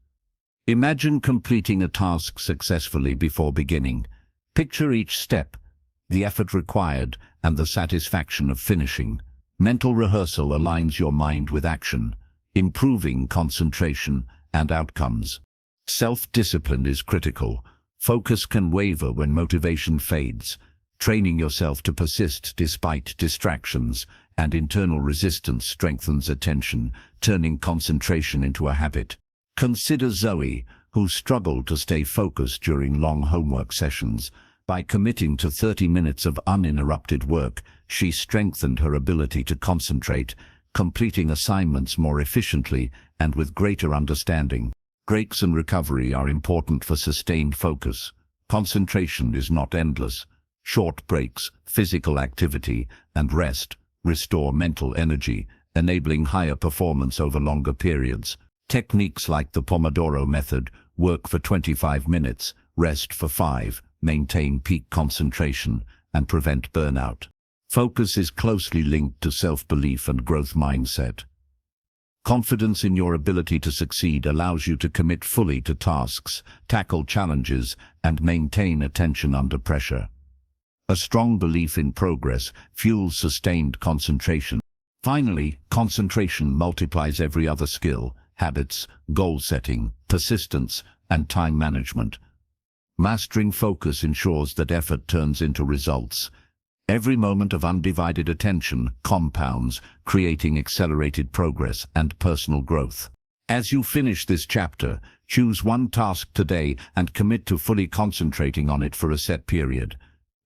Imagine completing a task successfully before beginning. Picture each step, the effort required, and the satisfaction of finishing. Mental rehearsal aligns your mind with action, improving concentration and outcomes. Self-discipline is critical. Focus can waver when motivation fades. Training yourself to persist despite distractions and internal resistance strengthens attention, turning concentration into a habit. Consider Zoe, who struggled to stay focused during long homework sessions. By committing to 30 minutes of uninterrupted work, she strengthened her ability to concentrate, completing assignments more efficiently and with greater understanding. Breaks and recovery are important for sustained focus. Concentration is not endless. Short breaks, physical activity, and rest restore mental energy enabling higher performance over longer periods. Techniques like the Pomodoro method, work for 25 minutes, rest for 5, maintain peak concentration, and prevent burnout. Focus is closely linked to self-belief and growth mindset. Confidence in your ability to succeed allows you to commit fully to tasks, tackle challenges, and maintain attention under pressure. A strong belief in progress fuels sustained concentration. Finally, concentration multiplies every other skill: habits, goal setting, persistence, and time management. Mastering focus ensures that effort turns into results. Every moment of undivided attention compounds, creating accelerated progress and personal growth. As you finish this chapter, choose one task today and commit to fully concentrating on it for a set period.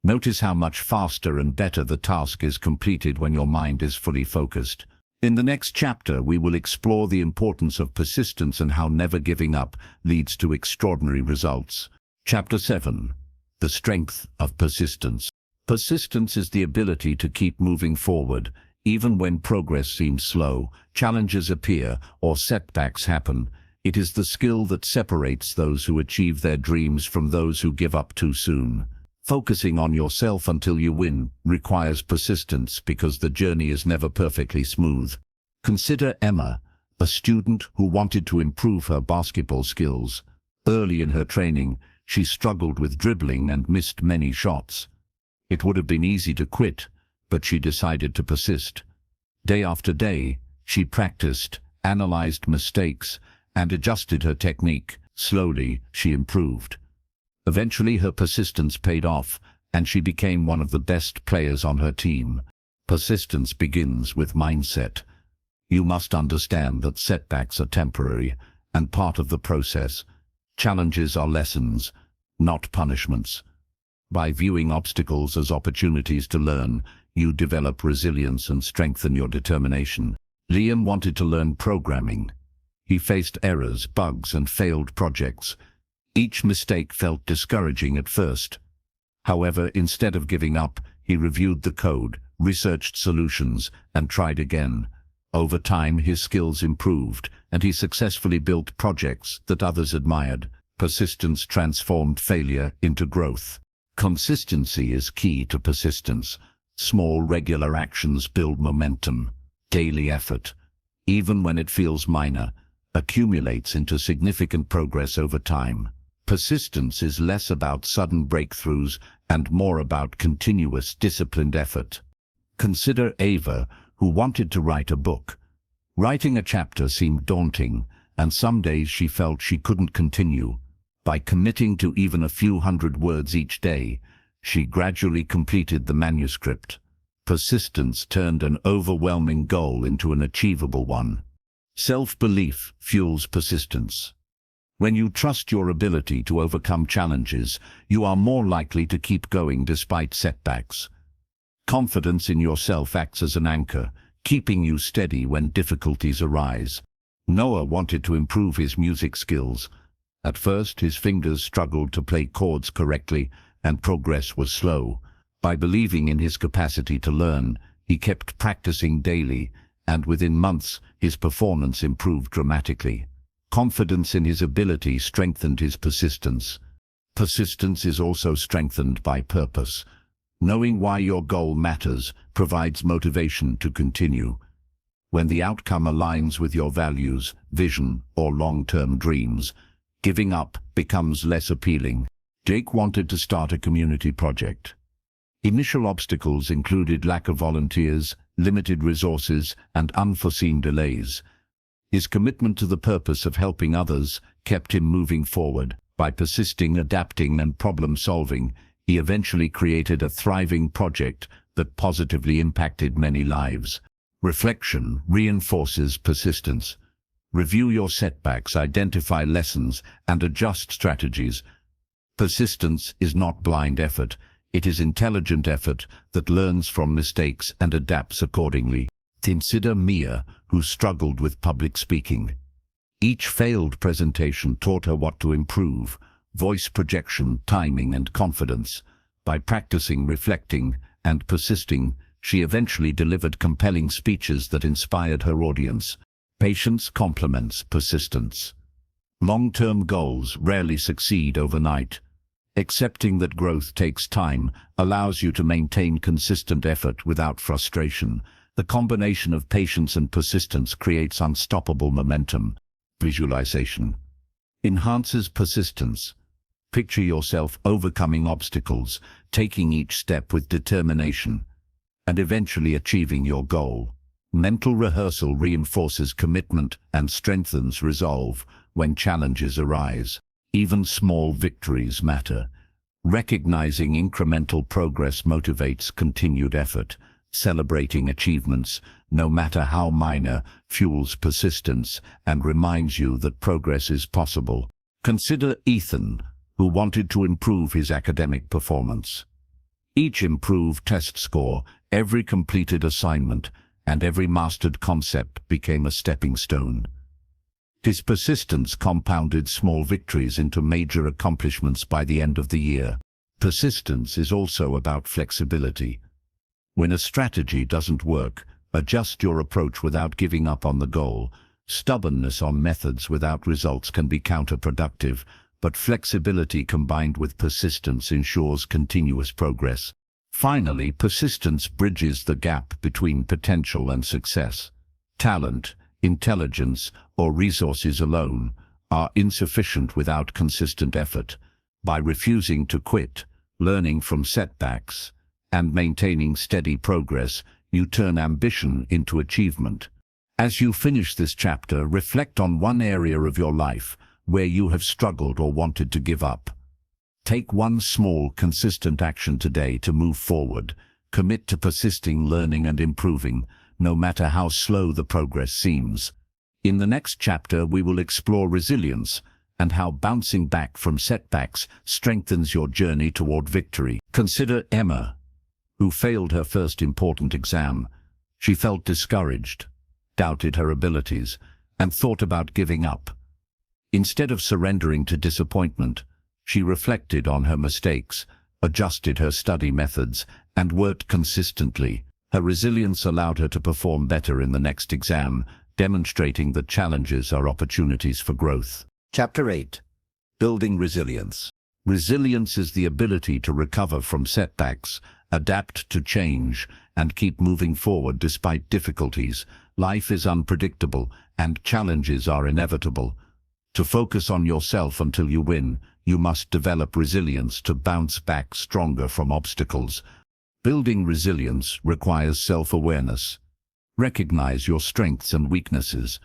Notice how much faster and better the task is completed when your mind is fully focused. In the next chapter, we will explore the importance of persistence and how never giving up leads to extraordinary results. Chapter 7. The Strength of Persistence. Persistence is the ability to keep moving forward, even when progress seems slow, challenges appear, or setbacks happen. It is the skill that separates those who achieve their dreams from those who give up too soon. Focusing on yourself until you win requires persistence because the journey is never perfectly smooth. Consider Emma, a student who wanted to improve her basketball skills. Early in her training, she struggled with dribbling and missed many shots. It would have been easy to quit, but she decided to persist. Day after day, she practiced, analyzed mistakes, and adjusted her technique. Slowly, she improved. Eventually, her persistence paid off, and she became one of the best players on her team. Persistence begins with mindset. You must understand that setbacks are temporary and part of the process. Challenges are lessons, not punishments. By viewing obstacles as opportunities to learn, you develop resilience and strengthen your determination. Liam wanted to learn programming. He faced errors, bugs, and failed projects. Each mistake felt discouraging at first. However, instead of giving up, he reviewed the code, researched solutions, and tried again. Over time, his skills improved, and he successfully built projects that others admired. Persistence transformed failure into growth. Consistency is key to persistence. Small, regular actions build momentum. Daily effort, even when it feels minor, accumulates into significant progress over time. Persistence is less about sudden breakthroughs and more about continuous, disciplined effort. Consider Ava, who wanted to write a book. Writing a chapter seemed daunting, and some days she felt she couldn't continue. By committing to even a few hundred words each day, she gradually completed the manuscript. Persistence turned an overwhelming goal into an achievable one. Self-belief fuels persistence. When you trust your ability to overcome challenges, you are more likely to keep going despite setbacks. Confidence in yourself acts as an anchor, keeping you steady when difficulties arise. Noah wanted to improve his music skills. At first, his fingers struggled to play chords correctly, and progress was slow. By believing in his capacity to learn, he kept practicing daily, and within months, his performance improved dramatically. Confidence in his ability strengthened his persistence. Persistence is also strengthened by purpose. Knowing why your goal matters provides motivation to continue. When the outcome aligns with your values, vision, or long-term dreams, giving up becomes less appealing. Jake wanted to start a community project. Initial obstacles included lack of volunteers, limited resources, and unforeseen delays. His commitment to the purpose of helping others kept him moving forward. By persisting, adapting, and problem-solving, he eventually created a thriving project that positively impacted many lives. Reflection reinforces persistence. Review your setbacks, identify lessons, and adjust strategies. Persistence is not blind effort. It is intelligent effort that learns from mistakes and adapts accordingly. Consider Mia, who struggled with public speaking. Each failed presentation taught her what to improve: voice projection, timing, and confidence. By practicing, reflecting, and persisting, She eventually delivered compelling speeches that inspired her audience. Patience complements persistence. Long-term goals rarely succeed overnight. Accepting that growth takes time allows you to maintain consistent effort without frustration. The combination of patience and persistence creates unstoppable momentum. Visualization enhances persistence. Picture yourself overcoming obstacles, taking each step with determination, and eventually achieving your goal. Mental rehearsal reinforces commitment and strengthens resolve when challenges arise. Even small victories matter. Recognizing incremental progress motivates continued effort. Celebrating achievements, no matter how minor, fuels persistence and reminds you that progress is possible. Consider Ethan, who wanted to improve his academic performance. Each improved test score, every completed assignment, and every mastered concept became a stepping stone. His persistence compounded small victories into major accomplishments by the end of the year. Persistence is also about flexibility. When a strategy doesn't work, adjust your approach without giving up on the goal. Stubbornness on methods without results can be counterproductive, but flexibility combined with persistence ensures continuous progress. Finally, persistence bridges the gap between potential and success. Talent, intelligence, or resources alone are insufficient without consistent effort. By refusing to quit, learning from setbacks, and maintaining steady progress, you turn ambition into achievement. As you finish this chapter, reflect on one area of your life where you have struggled or wanted to give up. Take one small, consistent action today to move forward. Commit to persisting, learning, and improving, no matter how slow the progress seems. In the next chapter, we will explore resilience and how bouncing back from setbacks strengthens your journey toward victory. Consider Emma, who failed her first important exam. She felt discouraged, doubted her abilities, and thought about giving up. Instead of surrendering to disappointment, she reflected on her mistakes, adjusted her study methods, and worked consistently. Her resilience allowed her to perform better in the next exam, demonstrating that challenges are opportunities for growth. Chapter 8. Building Resilience. Resilience is the ability to recover from setbacks, adapt to change, and keep moving forward despite difficulties. Life is unpredictable, and challenges are inevitable. To focus on yourself until you win, you must develop resilience to bounce back stronger from obstacles. Building resilience requires self-awareness. Recognize your strengths and weaknesses.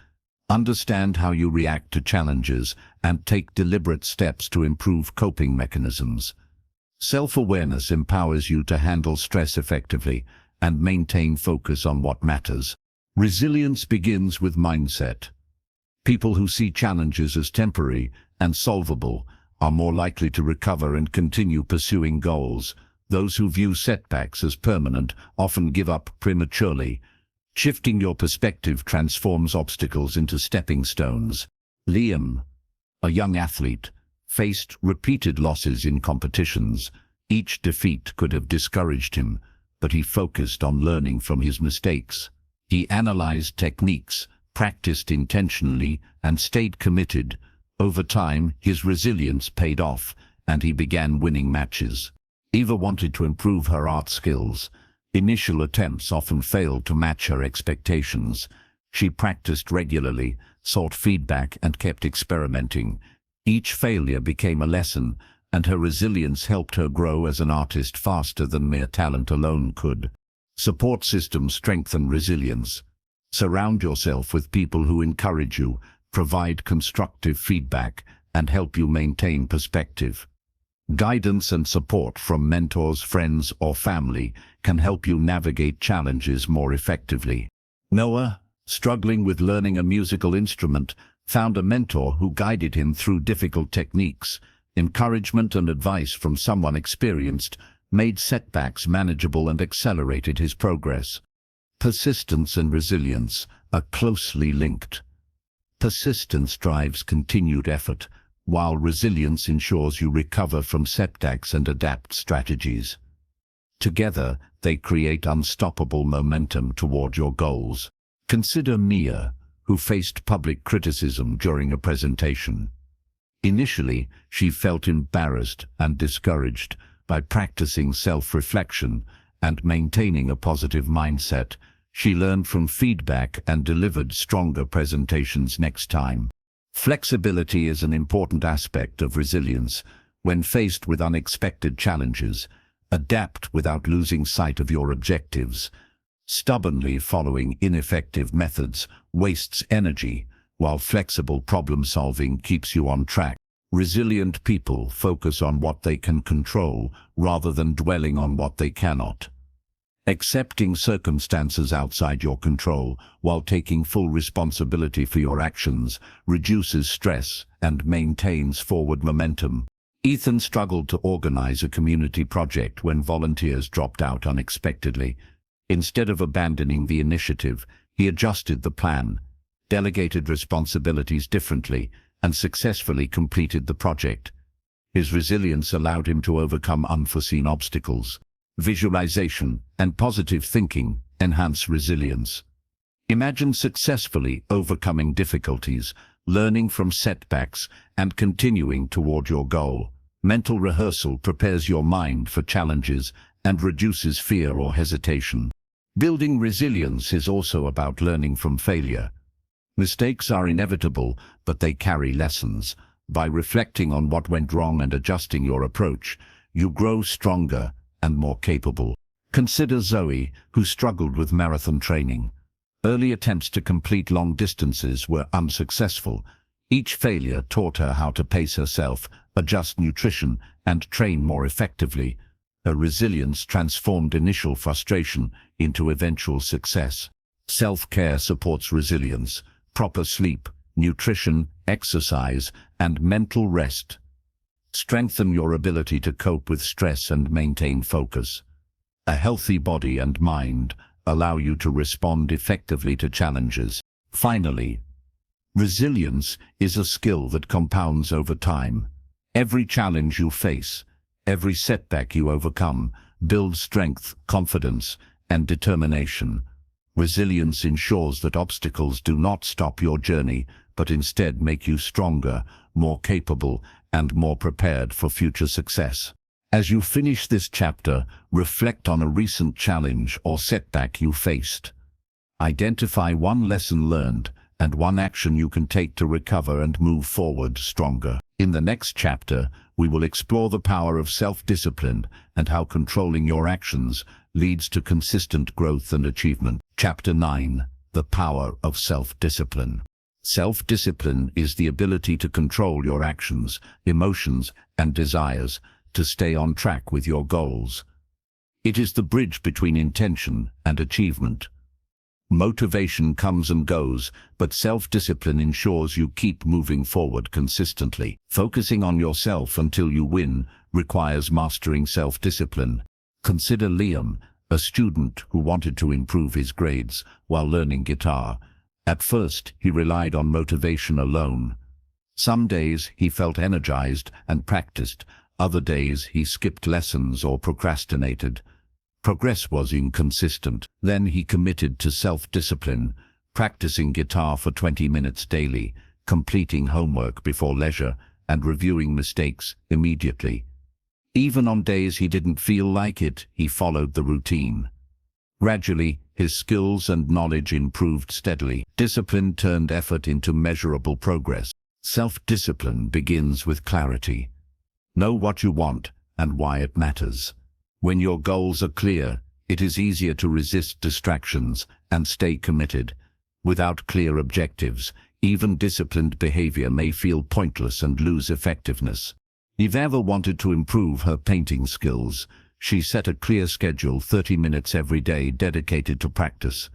Understand how you react to challenges and take deliberate steps to improve coping mechanisms. Self-awareness empowers you to handle stress effectively and maintain focus on what matters. Resilience begins with mindset. People who see challenges as temporary and solvable are more likely to recover and continue pursuing goals. Those who view setbacks as permanent often give up prematurely. Shifting your perspective transforms obstacles into stepping stones. Liam, a young athlete, faced repeated losses in competitions. Each defeat could have discouraged him, but he focused on learning from his mistakes. He analyzed techniques, practiced intentionally, and stayed committed. Over time, his resilience paid off, and he began winning matches. Eva wanted to improve her art skills. Initial attempts often failed to match her expectations. She practiced regularly, sought feedback, and kept experimenting. Each failure became a lesson, and her resilience helped her grow as an artist faster than mere talent alone could. Support systems strengthen resilience. Surround yourself with people who encourage you, provide constructive feedback, and help you maintain perspective. Guidance and support from mentors, friends, or family can help you navigate challenges more effectively. Noah, struggling with learning a musical instrument, found a mentor who guided him through difficult techniques. Encouragement and advice from someone experienced made setbacks manageable and accelerated his progress. Persistence and resilience are closely linked. Persistence drives continued effort, while resilience ensures you recover from setbacks and adapt strategies. Together, they create unstoppable momentum toward your goals. Consider Mia, who faced public criticism during a presentation. Initially, she felt embarrassed and discouraged. By practicing self-reflection and maintaining a positive mindset, she learned from feedback and delivered stronger presentations next time. Flexibility is an important aspect of resilience. When faced with unexpected challenges, adapt without losing sight of your objectives. Stubbornly following ineffective methods wastes energy, while flexible problem-solving keeps you on track. Resilient people focus on what they can control rather than dwelling on what they cannot. Accepting circumstances outside your control while taking full responsibility for your actions reduces stress and maintains forward momentum. Ethan struggled to organize a community project when volunteers dropped out unexpectedly. Instead of abandoning the initiative, he adjusted the plan, delegated responsibilities differently, and successfully completed the project. His resilience allowed him to overcome unforeseen obstacles. Visualization and positive thinking enhance resilience. Imagine successfully overcoming difficulties, learning from setbacks, and continuing toward your goal. Mental rehearsal prepares your mind for challenges and reduces fear or hesitation. Building resilience is also about learning from failure. Mistakes are inevitable, but they carry lessons. By reflecting on what went wrong and adjusting your approach, you grow stronger and more capable. Consider Zoe, who struggled with marathon training. Early attempts to complete long distances were unsuccessful. Each failure taught her how to pace herself, adjust nutrition, and train more effectively. Her resilience transformed initial frustration into eventual success. Self-care supports resilience. Proper sleep, nutrition, exercise, and mental rest strengthen your ability to cope with stress and maintain focus. A healthy body and mind allow you to respond effectively to challenges. Finally, resilience is a skill that compounds over time. Every challenge you face, every setback you overcome, builds strength, confidence, and determination. Resilience ensures that obstacles do not stop your journey, but instead make you stronger, more capable, and more prepared for future success. As you finish this chapter, reflect on a recent challenge or setback you faced. Identify one lesson learned and one action you can take to recover and move forward stronger. In the next chapter, we will explore the power of self-discipline and how controlling your actions leads to consistent growth and achievement. Chapter 9. The Power of Self-Discipline. Self-discipline is the ability to control your actions, emotions, and desires to stay on track with your goals. It is the bridge between intention and achievement. Motivation comes and goes, but self-discipline ensures you keep moving forward consistently. Focusing on yourself until you win requires mastering self-discipline. Consider Liam, a student who wanted to improve his grades while learning guitar. At first, he relied on motivation alone. Some days he felt energized and practiced. Other days he skipped lessons or procrastinated. Progress was inconsistent. Then he committed to self-discipline, practicing guitar for 20 minutes daily, completing homework before leisure, and reviewing mistakes immediately. Even on days he didn't feel like it, he followed the routine. Gradually, his skills and knowledge improved steadily. Discipline turned effort into measurable progress. Self-discipline begins with clarity. Know what you want and why it matters. When your goals are clear, it is easier to resist distractions and stay committed. Without clear objectives, even disciplined behavior may feel pointless and lose effectiveness. If ever wanted to improve her painting skills, she set a clear schedule, 30 minutes every day dedicated to practice.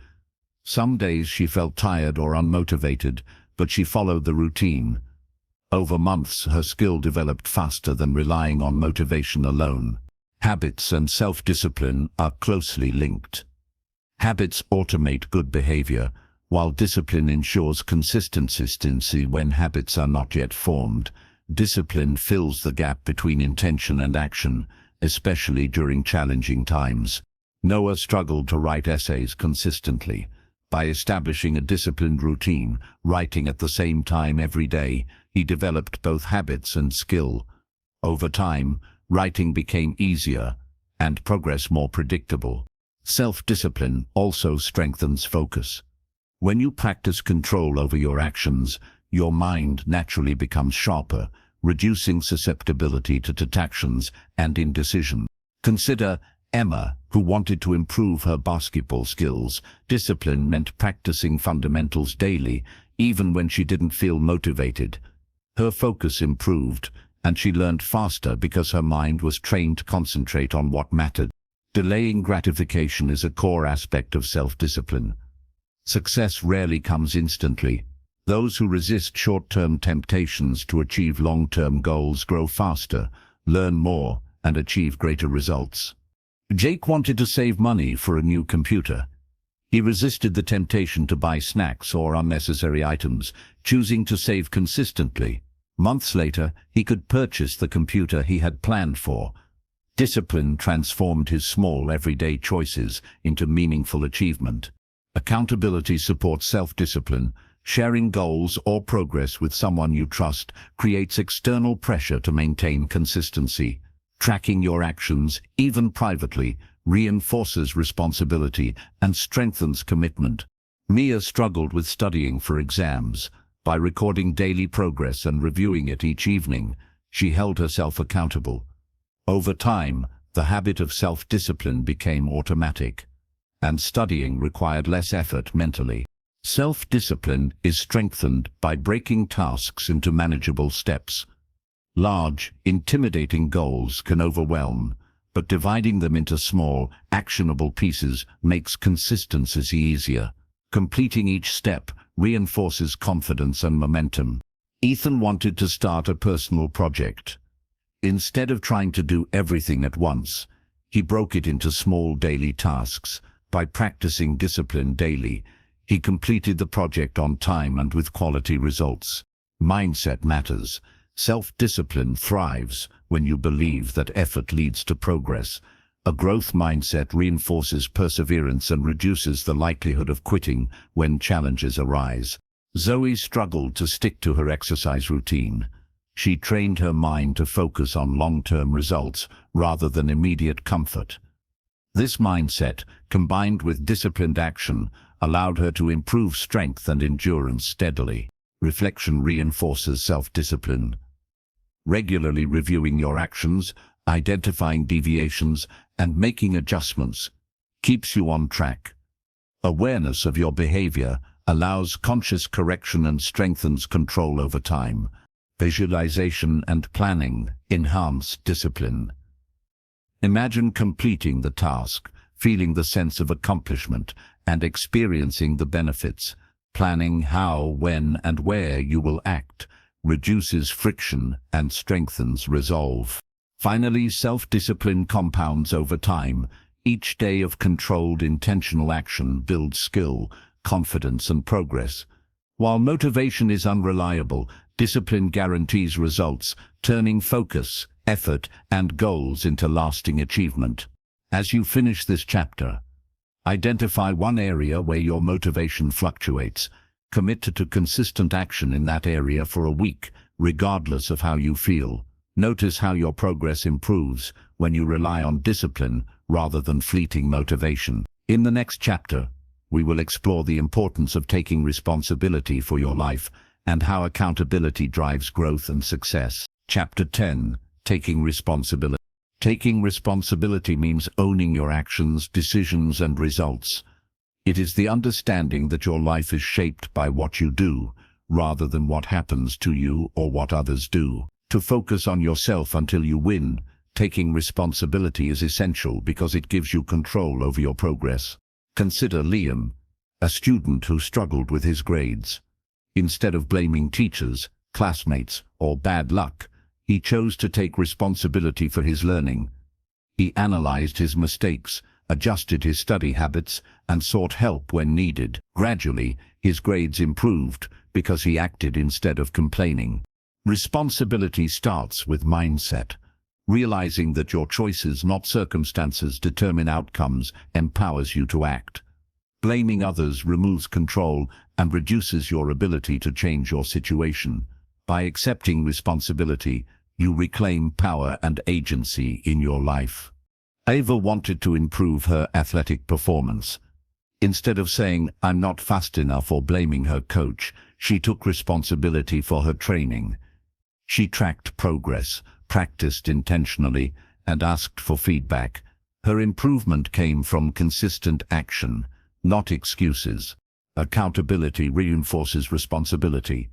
Some days she felt tired or unmotivated, but she followed the routine. Over months, her skill developed faster than relying on motivation alone. Habits and self-discipline are closely linked. Habits automate good behavior, while discipline ensures consistency when habits are not yet formed. Discipline fills the gap between intention and action, especially during challenging times. Noah struggled to write essays consistently. By establishing a disciplined routine, writing at the same time every day, he developed both habits and skill. Over time, writing became easier and progress more predictable. Self-discipline also strengthens focus. When you practice control over your actions, your mind naturally becomes sharper, reducing susceptibility to distractions and indecision. Consider Emma, who wanted to improve her basketball skills. Discipline meant practicing fundamentals daily, even when she didn't feel motivated. Her focus improved, and she learned faster because her mind was trained to concentrate on what mattered. Delaying gratification is a core aspect of self-discipline. Success rarely comes instantly. Those who resist short-term temptations to achieve long-term goals grow faster, learn more, and achieve greater results. Jake wanted to save money for a new computer. He resisted the temptation to buy snacks or unnecessary items, choosing to save consistently. Months later, he could purchase the computer he had planned for. Discipline transformed his small everyday choices into meaningful achievement. Accountability supports self-discipline. Sharing goals or progress with someone you trust creates external pressure to maintain consistency. Tracking your actions, even privately, reinforces responsibility and strengthens commitment. Mia struggled with studying for exams. By recording daily progress and reviewing it each evening, she held herself accountable. Over time, the habit of self-discipline became automatic, and studying required less effort mentally. Self-discipline is strengthened by breaking tasks into manageable steps. Large, intimidating goals can overwhelm, but dividing them into small, actionable pieces makes consistency easier. Completing each step reinforces confidence and momentum. Ethan wanted to start a personal project. Instead of trying to do everything at once, he broke it into small daily tasks. By practicing discipline daily, he completed the project on time and with quality results. Mindset matters. Self-discipline thrives when you believe that effort leads to progress. A growth mindset reinforces perseverance and reduces the likelihood of quitting when challenges arise. Zoe struggled to stick to her exercise routine. She trained her mind to focus on long-term results rather than immediate comfort. This mindset, combined with disciplined action, allowed her to improve strength and endurance steadily. Reflection reinforces self-discipline. Regularly reviewing your actions, identifying deviations, and making adjustments keeps you on track. Awareness of your behavior allows conscious correction and strengthens control over time. Visualization and planning enhance discipline. Imagine completing the task, feeling the sense of accomplishment, and experiencing the benefits. Planning how, when, and where you will act reduces friction and strengthens resolve. Finally, self-discipline compounds over time. Each day of controlled, intentional action builds skill, confidence, and progress. While motivation is unreliable, discipline guarantees results, turning focus, effort, and goals into lasting achievement. As you finish this chapter, identify one area where your motivation fluctuates. Commit to consistent action in that area for a week, regardless of how you feel. Notice how your progress improves when you rely on discipline rather than fleeting motivation. In the next chapter, we will explore the importance of taking responsibility for your life and how accountability drives growth and success. Chapter 10. Taking responsibility. Taking responsibility means owning your actions, decisions, and results. It is the understanding that your life is shaped by what you do, rather than what happens to you or what others do. To focus on yourself until you win, taking responsibility is essential because it gives you control over your progress. Consider Liam, a student who struggled with his grades. Instead of blaming teachers, classmates, or bad luck, he chose to take responsibility for his learning. He analyzed his mistakes, adjusted his study habits, and sought help when needed. Gradually, his grades improved because he acted instead of complaining. Responsibility starts with mindset. Realizing that your choices, not circumstances, determine outcomes empowers you to act. Blaming others removes control and reduces your ability to change your situation. By accepting responsibility, you reclaim power and agency in your life. Ava wanted to improve her athletic performance. Instead of saying, "I'm not fast enough," or blaming her coach, she took responsibility for her training. She tracked progress, practiced intentionally, and asked for feedback. Her improvement came from consistent action, not excuses. Accountability reinforces responsibility.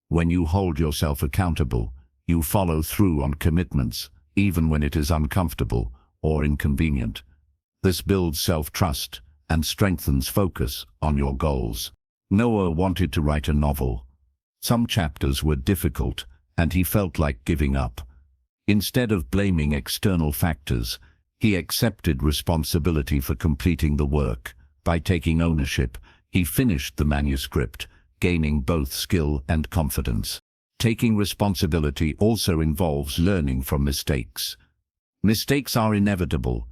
When you hold yourself accountable, you follow through on commitments, even when it is uncomfortable or inconvenient. This builds self-trust and strengthens focus on your goals. Noah wanted to write a novel. Some chapters were difficult, and he felt like giving up. Instead of blaming external factors, he accepted responsibility for completing the work. By taking ownership, he finished the manuscript, gaining both skill and confidence. Taking responsibility also involves learning from mistakes. Mistakes are inevitable,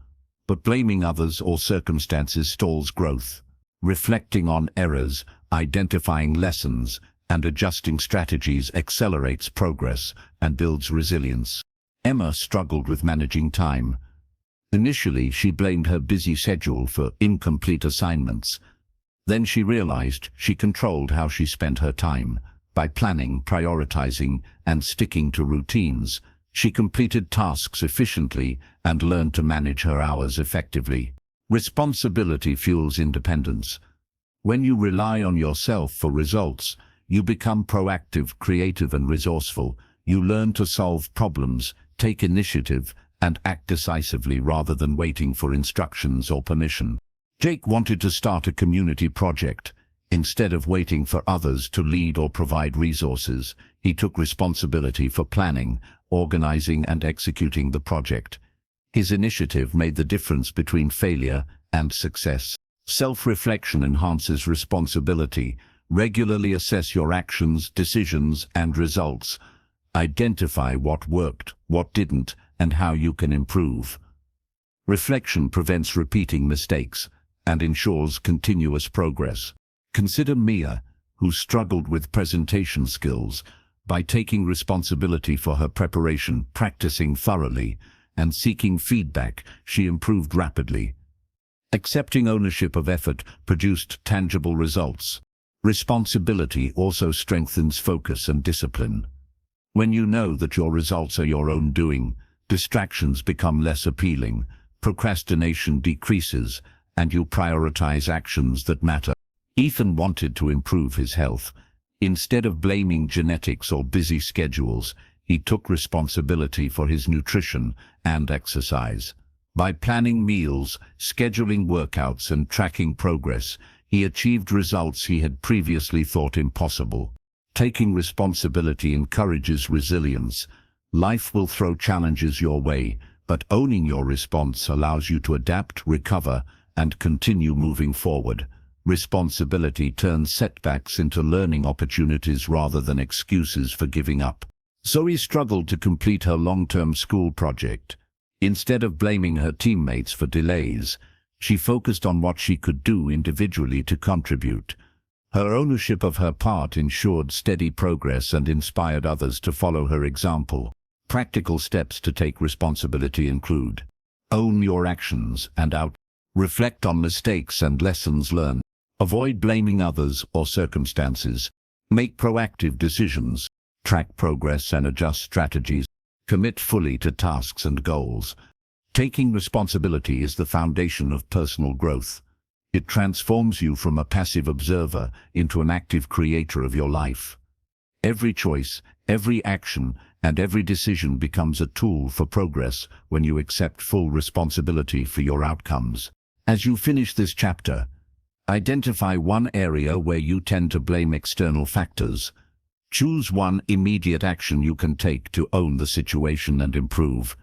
but blaming others or circumstances stalls growth. Reflecting on errors, identifying lessons, and adjusting strategies accelerates progress and builds resilience. Emma struggled with managing time. Initially, she blamed her busy schedule for incomplete assignments. Then she realized she controlled how she spent her time. By planning, prioritizing, and sticking to routines, she completed tasks efficiently and learned to manage her hours effectively. Responsibility fuels independence. When you rely on yourself for results, you become proactive, creative, and resourceful. You learn to solve problems, take initiative, and act decisively rather than waiting for instructions or permission. Jake wanted to start a community project. Instead of waiting for others to lead or provide resources, he took responsibility for planning, organizing, and executing the project. His initiative made the difference between failure and success. Self-reflection enhances responsibility. Regularly assess your actions, decisions, and results. Identify what worked, what didn't, and how you can improve. Reflection prevents repeating mistakes and ensures continuous progress. Consider Mia, who struggled with presentation skills. By taking responsibility for her preparation, practicing thoroughly, and seeking feedback, she improved rapidly. Accepting ownership of effort produced tangible results. Responsibility also strengthens focus and discipline. When you know that your results are your own doing, distractions become less appealing, procrastination decreases, and you prioritize actions that matter. Ethan wanted to improve his health. Instead of blaming genetics or busy schedules, he took responsibility for his nutrition and exercise. By planning meals, scheduling workouts, and tracking progress, he achieved results he had previously thought impossible. Taking responsibility encourages resilience. Life will throw challenges your way, but owning your response allows you to adapt, recover, and continue moving forward. Responsibility turns setbacks into learning opportunities rather than excuses for giving up. Zoe struggled to complete her long-term school project. Instead of blaming her teammates for delays, she focused on what she could do individually to contribute. Her ownership of her part ensured steady progress and inspired others to follow her example. Practical steps to take responsibility include: own your actions and reflect on mistakes and lessons learned. Avoid blaming others or circumstances. Make proactive decisions. Track progress and adjust strategies. Commit fully to tasks and goals. Taking responsibility is the foundation of personal growth. It transforms you from a passive observer into an active creator of your life. Every choice, every action, and every decision becomes a tool for progress when you accept full responsibility for your outcomes. As you finish this chapter, identify one area where you tend to blame external factors. Choose one immediate action you can take to own the situation and improve.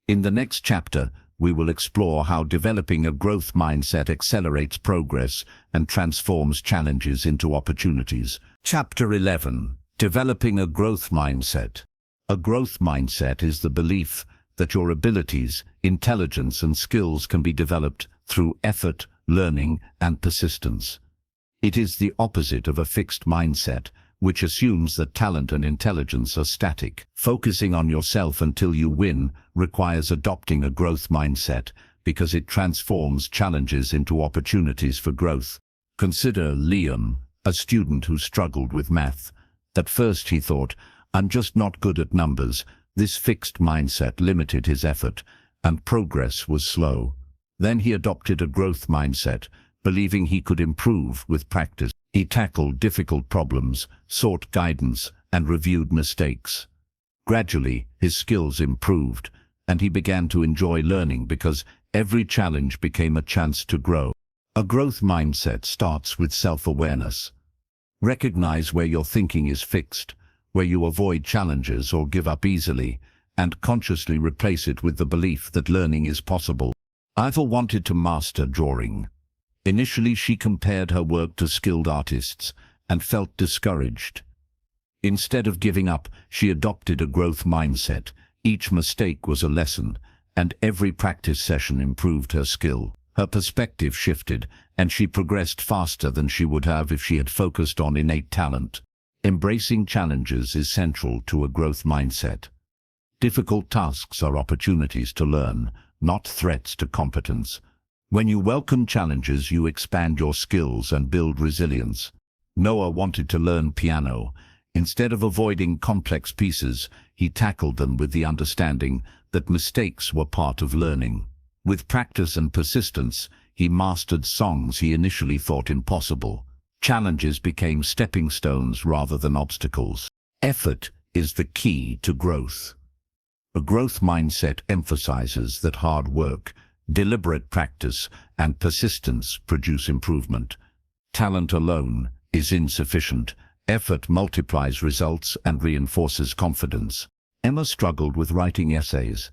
In the next chapter, we will explore how developing a growth mindset accelerates progress and transforms challenges into opportunities. Chapter 11. Developing a growth mindset. A growth mindset is the belief that your abilities, intelligence, and skills can be developed through effort, learning, and persistence. It is the opposite of a fixed mindset, which assumes that talent and intelligence are static. Focusing on yourself until you win requires adopting a growth mindset because it transforms challenges into opportunities for growth. Consider Liam, a student who struggled with math. At first he thought, "I'm just not good at numbers." This fixed mindset limited his effort, and progress was slow. Then he adopted a growth mindset, believing he could improve with practice. He tackled difficult problems, sought guidance, and reviewed mistakes. Gradually, his skills improved, and he began to enjoy learning because every challenge became a chance to grow. A growth mindset starts with self-awareness. Recognize where your thinking is fixed, where you avoid challenges or give up easily, and consciously replace it with the belief that learning is possible. Ivor wanted to master drawing. Initially, she compared her work to skilled artists and felt discouraged. Instead of giving up, she adopted a growth mindset. Each mistake was a lesson, and every practice session improved her skill. Her perspective shifted, and she progressed faster than she would have if she had focused on innate talent. Embracing challenges is central to a growth mindset. Difficult tasks are opportunities to learn, not threats to competence. When you welcome challenges, you expand your skills and build resilience. Noah wanted to learn piano. Instead of avoiding complex pieces, he tackled them with the understanding that mistakes were part of learning. With practice and persistence, he mastered songs he initially thought impossible. Challenges became stepping stones rather than obstacles. Effort is the key to growth. A growth mindset emphasizes that hard work, deliberate practice, and persistence produce improvement. Talent alone is insufficient. Effort multiplies results and reinforces confidence. Emma struggled with writing essays.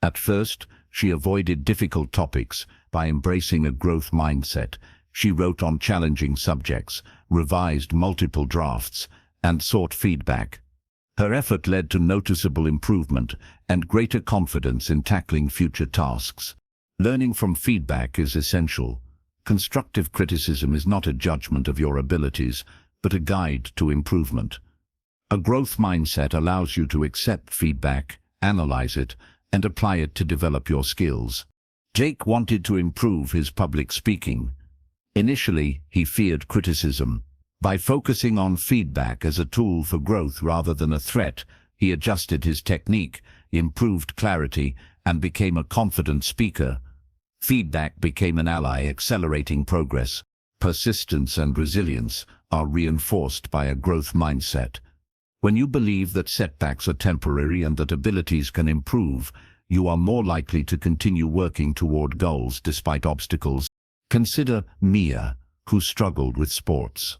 At first, she avoided difficult topics. By embracing a growth mindset, she wrote on challenging subjects, revised multiple drafts, and sought feedback. Her effort led to noticeable improvement and greater confidence in tackling future tasks. Learning from feedback is essential. Constructive criticism is not a judgment of your abilities, but a guide to improvement. A growth mindset allows you to accept feedback, analyze it, and apply it to develop your skills. Jake wanted to improve his public speaking. Initially, he feared criticism. By focusing on feedback as a tool for growth rather than a threat, he adjusted his technique, improved clarity, and became a confident speaker. Feedback became an ally, accelerating progress. Persistence and resilience are reinforced by a growth mindset. When you believe that setbacks are temporary and that abilities can improve, you are more likely to continue working toward goals despite obstacles. Consider Mia, who struggled with sports.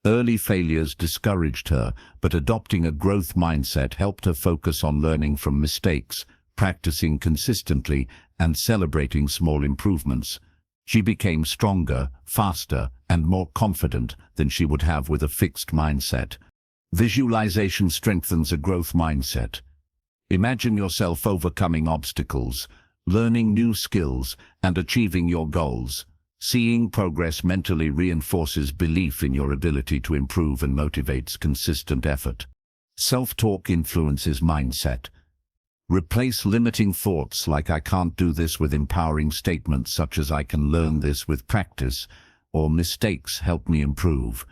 Early failures discouraged her, but adopting a growth mindset helped her focus on learning from mistakes, practicing consistently, and celebrating small improvements. She became stronger, faster, and more confident than she would have with a fixed mindset. Visualization strengthens a growth mindset. Imagine yourself overcoming obstacles, learning new skills, and achieving your goals. Seeing progress mentally reinforces belief in your ability to improve and motivates consistent effort. Self-talk influences mindset. Replace limiting thoughts like "I can't do this" with empowering statements such as "I can learn this with practice" or "mistakes help me improve."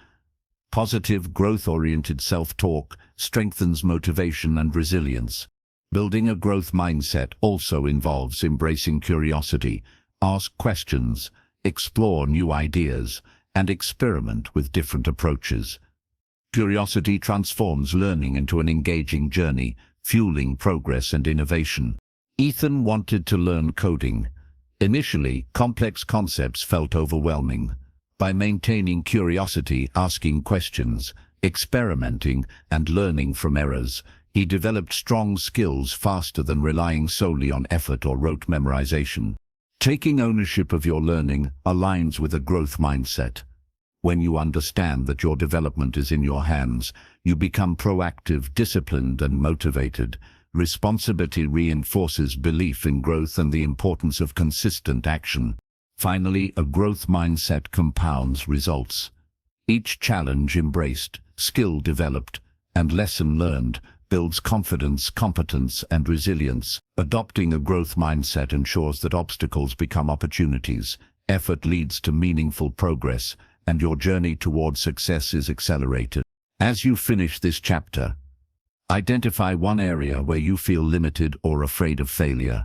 Positive, growth-oriented self-talk strengthens motivation and resilience. Building a growth mindset also involves embracing curiosity. Ask questions, explore new ideas, and experiment with different approaches. Curiosity transforms learning into an engaging journey, fueling progress and innovation. Ethan wanted to learn coding. Initially, complex concepts felt overwhelming. By maintaining curiosity, asking questions, experimenting, and learning from errors, he developed strong skills faster than relying solely on effort or rote memorization. Taking ownership of your learning aligns with a growth mindset. When you understand that your development is in your hands, you become proactive, disciplined, and motivated, Responsibility reinforces belief in growth and the importance of consistent action. Finally, a growth mindset compounds results. Each challenge embraced, skill developed, and lesson learned builds confidence, competence, and resilience. Adopting a growth mindset ensures that obstacles become opportunities, effort leads to meaningful progress, and your journey toward success is accelerated. As you finish this chapter, identify one area where you feel limited or afraid of failure.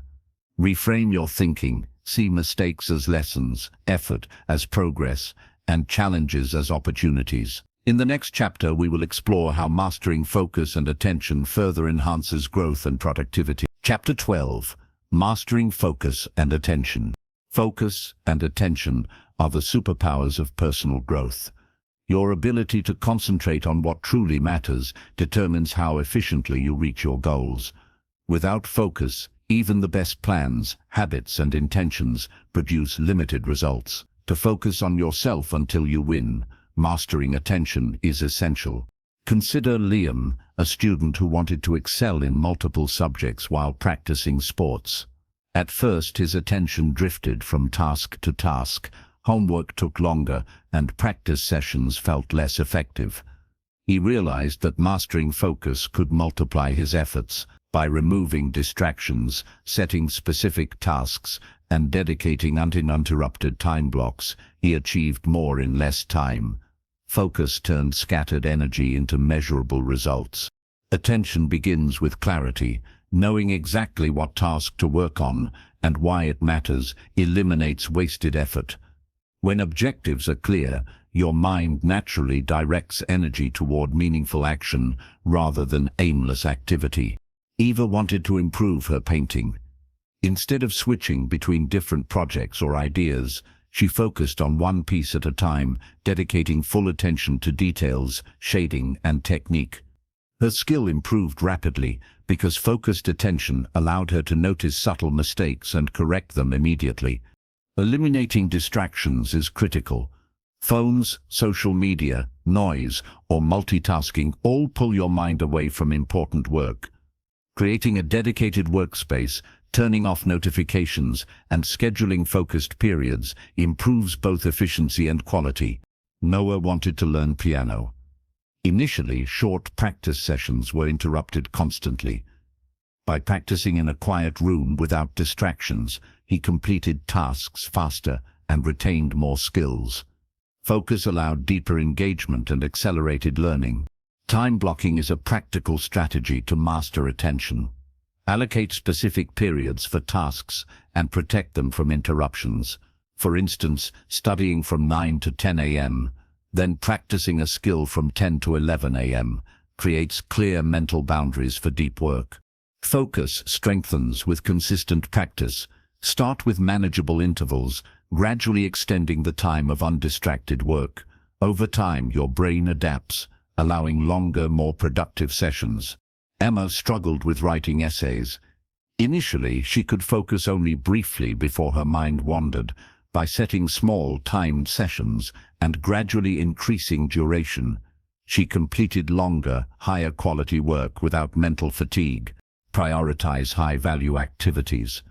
Reframe your thinking, see mistakes as lessons, effort as progress, and challenges as opportunities. In the next chapter, we will explore how mastering focus and attention further enhances growth and productivity. Chapter 12. Mastering focus and attention. Focus and attention are the superpowers of personal growth. Your ability to concentrate on what truly matters determines how efficiently you reach your goals. Without focus, even the best plans, habits, and intentions produce limited results. To focus on yourself until you win, mastering attention is essential. Consider Liam, a student who wanted to excel in multiple subjects while practicing sports. At first, his attention drifted from task to task. Homework took longer, and practice sessions felt less effective. He realized that mastering focus could multiply his efforts. By removing distractions, setting specific tasks, and dedicating uninterrupted time blocks, he achieved more in less time. Focus turned scattered energy into measurable results. Attention begins with clarity. Knowing exactly what task to work on and why it matters eliminates wasted effort. When objectives are clear, your mind naturally directs energy toward meaningful action rather than aimless activity. Eva wanted to improve her painting. Instead of switching between different projects or ideas, she focused on one piece at a time, dedicating full attention to details, shading, and technique. Her skill improved rapidly because focused attention allowed her to notice subtle mistakes and correct them immediately. Eliminating distractions is critical. Phones, social media, noise, or multitasking all pull your mind away from important work. Creating a dedicated workspace, turning off notifications, and scheduling focused periods improves both efficiency and quality. Noah wanted to learn piano. Initially, short practice sessions were interrupted constantly. By practicing in a quiet room without distractions, he completed tasks faster and retained more skills. Focus allowed deeper engagement and accelerated learning. Time blocking is a practical strategy to master attention. Allocate specific periods for tasks and protect them from interruptions. For instance, studying from 9 to 10 a.m., then practicing a skill from 10 to 11 a.m. creates clear mental boundaries for deep work. Focus strengthens with consistent practice. Start with manageable intervals, gradually extending the time of undistracted work. Over time, your brain adapts, allowing longer, more productive sessions. Emma struggled with writing essays. Initially, she could focus only briefly before her mind wandered. By setting small, timed sessions and gradually increasing duration, she completed longer, higher-quality work without mental fatigue. Prioritize high-value activities.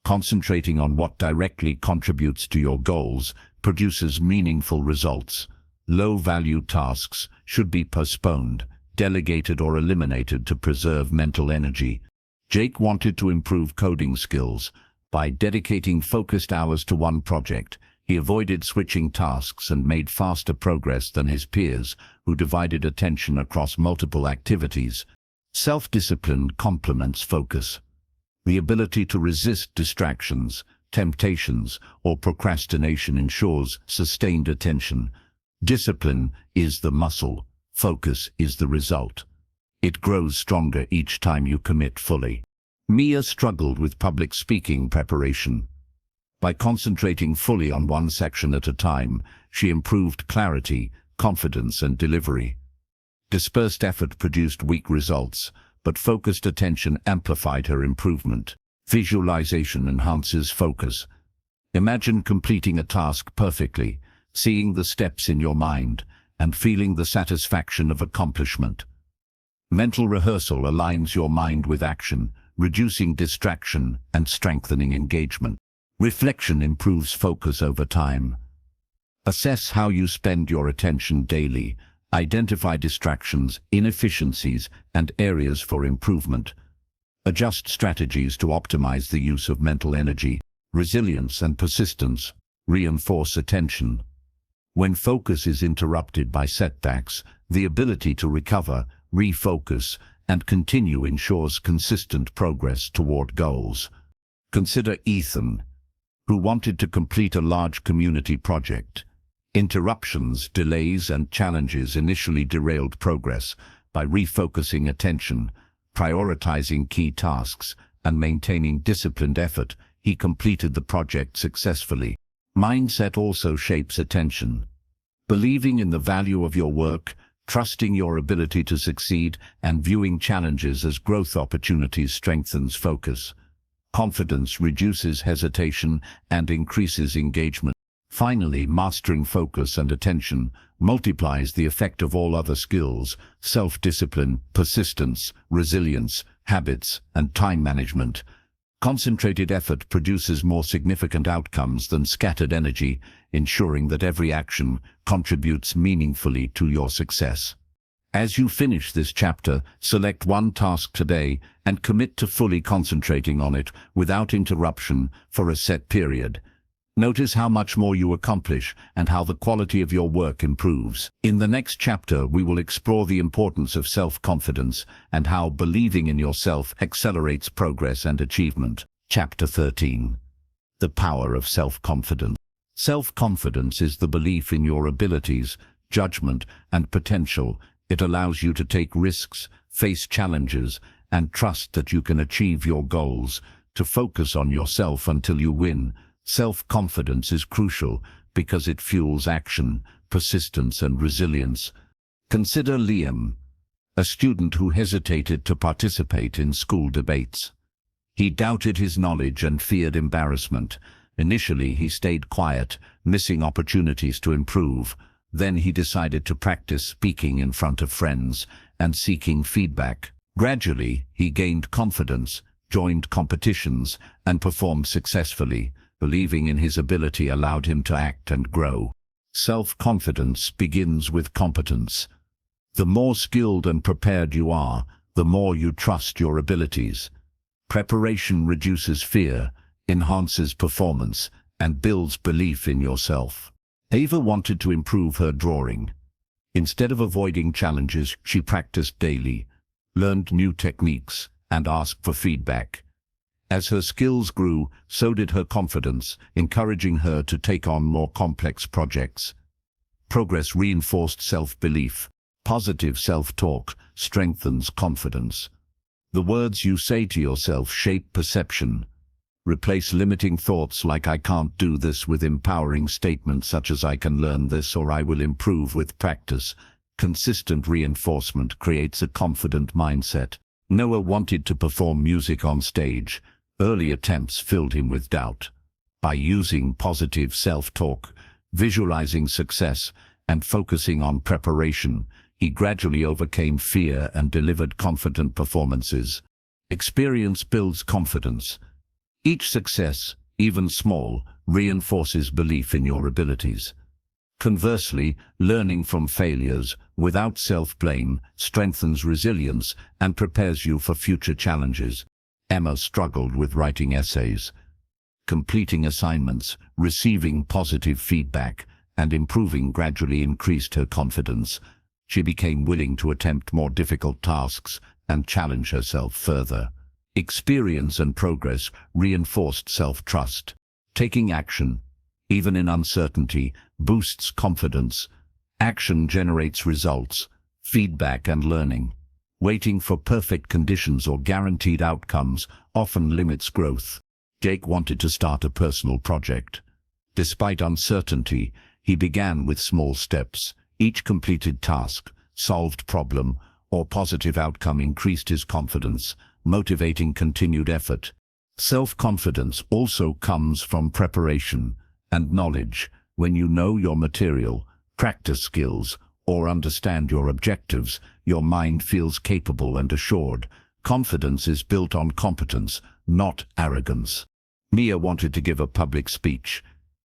Concentrating on what directly contributes to your goals produces meaningful results. Low-value tasks should be postponed, delegated, or eliminated to preserve mental energy. Jake wanted to improve coding skills. By dedicating focused hours to one project, he avoided switching tasks and made faster progress than his peers, who divided attention across multiple activities. Self-discipline complements focus. The ability to resist distractions, temptations, or procrastination ensures sustained attention. Discipline is the muscle, focus is the result. It grows stronger each time you commit fully. Mia struggled with public speaking preparation. By concentrating fully on one section at a time, she improved clarity, confidence, and delivery. Dispersed effort produced weak results, but focused attention amplified her improvement. Visualization enhances focus. Imagine completing a task perfectly, seeing the steps in your mind, and feeling the satisfaction of accomplishment. Mental rehearsal aligns your mind with action, reducing distraction and strengthening engagement. Reflection improves focus over time. Assess how you spend your attention daily. Identify distractions, inefficiencies, and areas for improvement. Adjust strategies to optimize the use of mental energy. Resilience and persistence reinforce attention. When focus is interrupted by setbacks, the ability to recover, refocus, and continue ensures consistent progress toward goals. Consider Ethan, who wanted to complete a large community project. Interruptions, delays, and challenges initially derailed progress. By refocusing attention, prioritizing key tasks, and maintaining disciplined effort, he completed the project successfully. Mindset also shapes attention. Believing in the value of your work, trusting your ability to succeed, and viewing challenges as growth opportunities strengthens focus. Confidence reduces hesitation and increases engagement. Finally, mastering focus and attention multiplies the effect of all other skills: self-discipline, persistence, resilience, habits, and time management. Concentrated effort produces more significant outcomes than scattered energy, ensuring that every action contributes meaningfully to your success. As you finish this chapter, select one task today and commit to fully concentrating on it without interruption for a set period. Notice how much more you accomplish and how the quality of your work improves. In the next chapter, we will explore the importance of self-confidence and how believing in yourself accelerates progress and achievement. Chapter 13. The Power of Self-Confidence. Self-confidence is the belief in your abilities, judgment, and potential. It allows you to take risks, face challenges, and trust that you can achieve your goals. To focus on yourself until you win. Self-confidence is crucial because it fuels action, persistence, and resilience. Consider Liam, a student who hesitated to participate in school debates. He doubted his knowledge and feared embarrassment. Initially, he stayed quiet, missing opportunities to improve. Then he decided to practice speaking in front of friends and seeking feedback. Gradually, he gained confidence, joined competitions, and performed successfully. Believing in his ability allowed him to act and grow. Self-confidence begins with competence. The more skilled and prepared you are, the more you trust your abilities. Preparation reduces fear, enhances performance, and builds belief in yourself. Ava wanted to improve her drawing. Instead of avoiding challenges, she practiced daily, learned new techniques, and asked for feedback. As her skills grew, so did her confidence, encouraging her to take on more complex projects. Progress reinforced self-belief. Positive self-talk strengthens confidence. The words you say to yourself shape perception. Replace limiting thoughts like "I can't do this" with empowering statements such as "I can learn this" or "I will improve with practice." Consistent reinforcement creates a confident mindset. Noah wanted to perform music on stage. Early attempts filled him with doubt. By using positive self-talk, visualizing success, and focusing on preparation, he gradually overcame fear and delivered confident performances. Experience builds confidence. Each success, even small, reinforces belief in your abilities. Conversely, learning from failures without self-blame strengthens resilience and prepares you for future challenges. Emma struggled with writing essays. Completing assignments, receiving positive feedback, and improving gradually increased her confidence. She became willing to attempt more difficult tasks and challenge herself further. Experience and progress reinforced self-trust. Taking action, even in uncertainty, boosts confidence. Action generates results, feedback, and learning. Waiting for perfect conditions or guaranteed outcomes often limits growth. Jake wanted to start a personal project. Despite uncertainty, he began with small steps. Each completed task, solved problem, or positive outcome increased his confidence, motivating continued effort. Self-confidence also comes from preparation and knowledge. When you know your material, practice skills, or understand your objectives, your mind feels capable and assured. Confidence is built on competence, not arrogance. Mia wanted to give a public speech.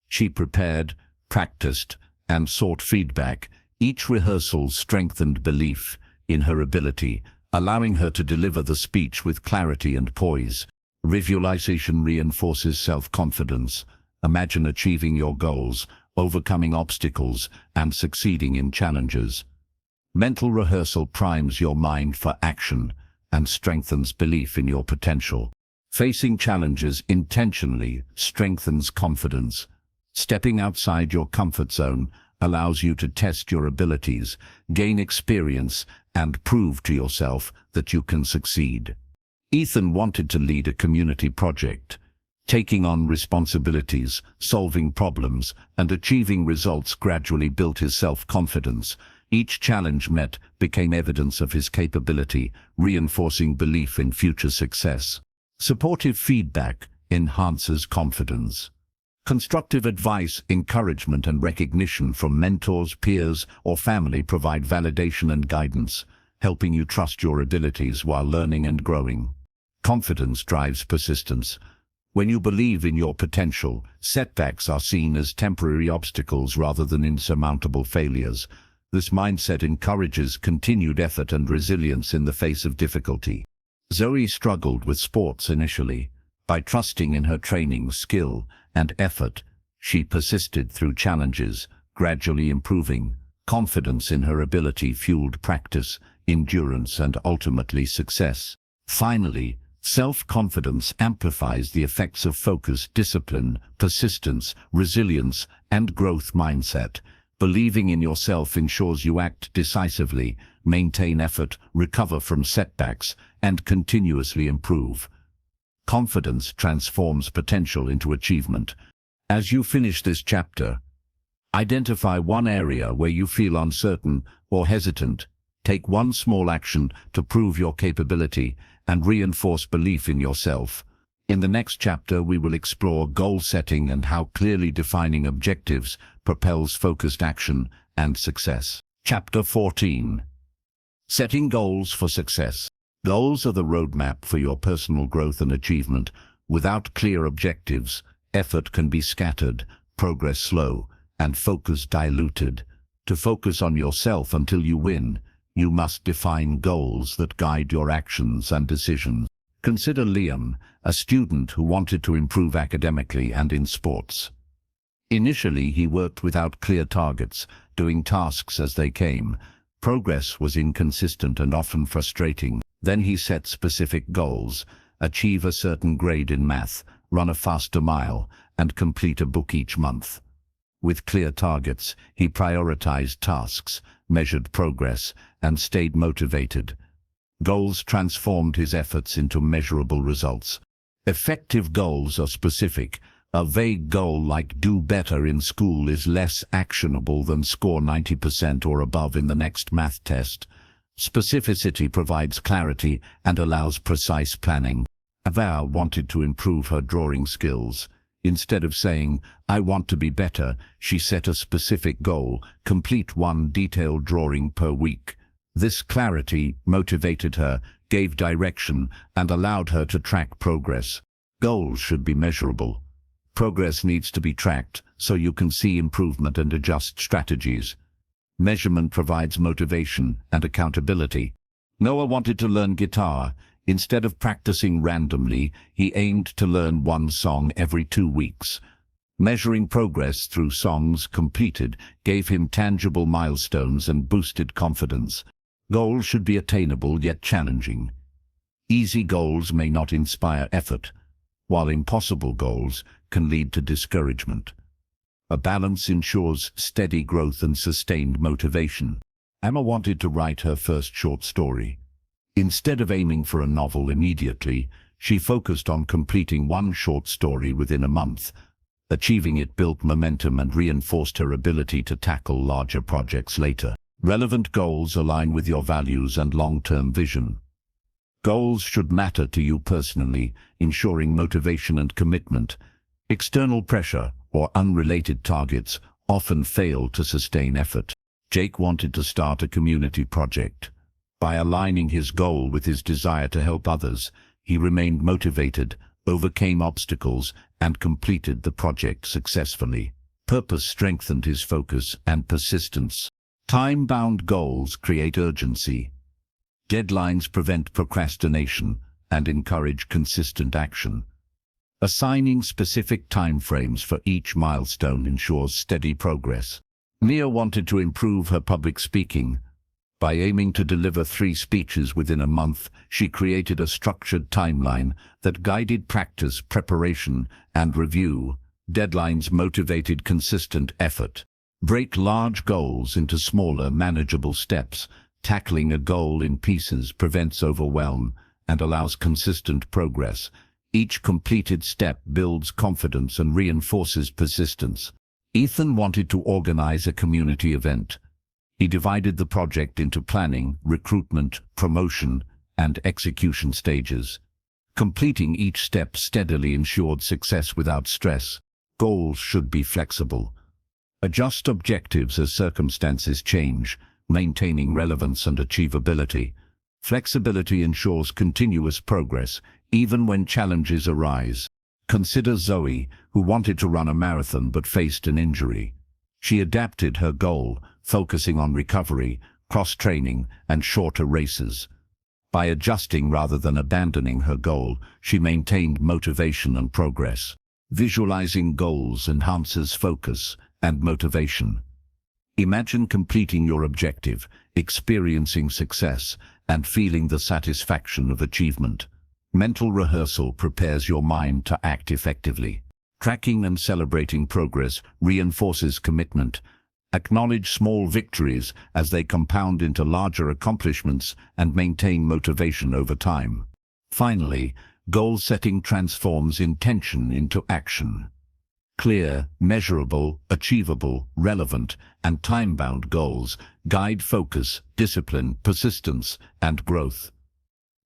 She prepared, practiced, and sought feedback. Each rehearsal strengthened belief in her ability, allowing her to deliver the speech with clarity and poise. Visualization reinforces self-confidence. Imagine achieving your goals, overcoming obstacles, and succeeding in challenges. Mental rehearsal primes your mind for action and strengthens belief in your potential. Facing challenges intentionally strengthens confidence. Stepping outside your comfort zone allows you to test your abilities, gain experience, and prove to yourself that you can succeed. Ethan wanted to lead a community project. Taking on responsibilities, solving problems, and achieving results gradually built his self-confidence. Each challenge met became evidence of his capability, reinforcing belief in future success. Supportive feedback enhances confidence. Constructive advice, encouragement, and recognition from mentors, peers, or family provide validation and guidance, helping you trust your abilities while learning and growing. Confidence drives persistence. When you believe in your potential, setbacks are seen as temporary obstacles rather than insurmountable failures. This mindset encourages continued effort and resilience in the face of difficulty. Zoe struggled with sports initially. By trusting in her training, skill, and effort, she persisted through challenges, gradually improving. Confidence in her ability fueled practice, endurance, and ultimately success. Finally, self-confidence amplifies the effects of focus, discipline, persistence, resilience, and growth mindset. Believing in yourself ensures you act decisively, maintain effort, recover from setbacks, and continuously improve. Confidence transforms potential into achievement. As you finish this chapter, identify one area where you feel uncertain or hesitant. Take one small action to prove your capability and reinforce belief in yourself. In the next chapter, we will explore goal setting and how clearly defining objectives propels focused action and success. Chapter 14. Setting goals for success. Goals are the roadmap for your personal growth and achievement. Without clear objectives, effort can be scattered, progress slow, and focus diluted. To focus on yourself until you win, you must define goals that guide your actions and decisions. Consider Liam, a student who wanted to improve academically and in sports. Initially, he worked without clear targets, doing tasks as they came. Progress was inconsistent and often frustrating. Then he set specific goals: achieve a certain grade in math, run a faster mile, and complete a book each month. With clear targets, he prioritized tasks, measured progress, and stayed motivated. Goals transformed his efforts into measurable results. Effective goals are specific. A vague goal like do better in school is less actionable than score 90% or above in the next math test. Specificity provides clarity and allows precise planning. Ava wanted to improve her drawing skills. Instead of saying, "I want to be better," she set a specific goal: complete one detailed drawing per week. This clarity motivated her, gave direction, and allowed her to track progress. Goals should be measurable. Progress needs to be tracked so you can see improvement and adjust strategies. Measurement provides motivation and accountability. Noah wanted to learn guitar. Instead of practicing randomly, he aimed to learn one song every 2 weeks. Measuring progress through songs completed gave him tangible milestones and boosted confidence. Goals should be attainable yet challenging. Easy goals may not inspire effort, while impossible goals can lead to discouragement. A balance ensures steady growth and sustained motivation. Emma wanted to write her first short story. Instead of aiming for a novel immediately, she focused on completing one short story within a month. Achieving it built momentum and reinforced her ability to tackle larger projects later. Relevant goals align with your values and long-term vision. Goals should matter to you personally, ensuring motivation and commitment. External pressure or unrelated targets often fail to sustain effort. Jake wanted to start a community project. By aligning his goal with his desire to help others, he remained motivated, overcame obstacles, and completed the project successfully. Purpose strengthened his focus and persistence. Time-bound goals create urgency. Deadlines prevent procrastination and encourage consistent action. Assigning specific timeframes for each milestone ensures steady progress. Mia wanted to improve her public speaking. By aiming to deliver 3 speeches within a month, she created a structured timeline that guided practice, preparation, and review. Deadlines motivated consistent effort. Break large goals into smaller, manageable steps. Tackling a goal in pieces prevents overwhelm and allows consistent progress. Each completed step builds confidence and reinforces persistence. Ethan wanted to organize a community event. He divided the project into planning, recruitment, promotion, and execution stages. Completing each step steadily ensured success without stress. Goals should be flexible. Adjust objectives as circumstances change, maintaining relevance and achievability. Flexibility ensures continuous progress, even when challenges arise. Consider Zoe, who wanted to run a marathon but faced an injury. She adapted her goal, focusing on recovery, cross-training, and shorter races. By adjusting rather than abandoning her goal, she maintained motivation and progress. Visualizing goals enhances focus and motivation. Imagine completing your objective, experiencing success, and feeling the satisfaction of achievement. Mental rehearsal prepares your mind to act effectively. Tracking and celebrating progress reinforces commitment. Acknowledge small victories as they compound into larger accomplishments and maintain motivation over time. Finally, goal setting transforms intention into action. Clear, measurable, achievable, relevant, and time-bound goals guide focus, discipline, persistence, and growth.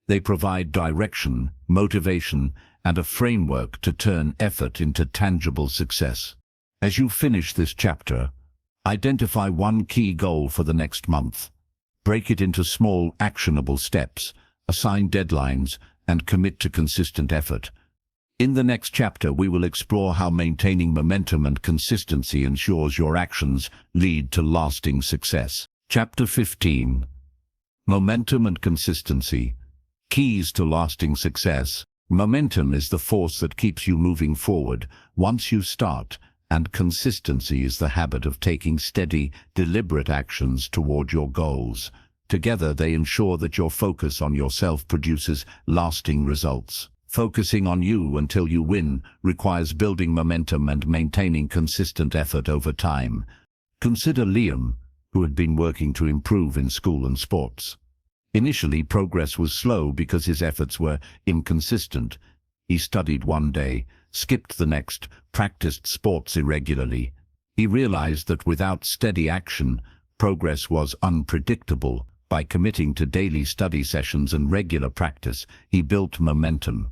They provide direction, motivation, and a framework to turn effort into tangible success. As you finish this chapter, identify one key goal for the next month. Break it into small, actionable steps, assign deadlines, and commit to consistent effort. In the next chapter, we will explore how maintaining momentum and consistency ensures your actions lead to lasting success. Chapter 15. Momentum and Consistency. Keys to lasting success. Momentum is the force that keeps you moving forward once you start, and consistency is the habit of taking steady, deliberate actions toward your goals. Together, they ensure that your focus on yourself produces lasting results. Focusing on you until you win requires building momentum and maintaining consistent effort over time. Consider Liam, who had been working to improve in school and sports. Initially, progress was slow because his efforts were inconsistent. He studied one day, skipped the next, practiced sports irregularly. He realized that without steady action, progress was unpredictable. By committing to daily study sessions and regular practice, he built momentum.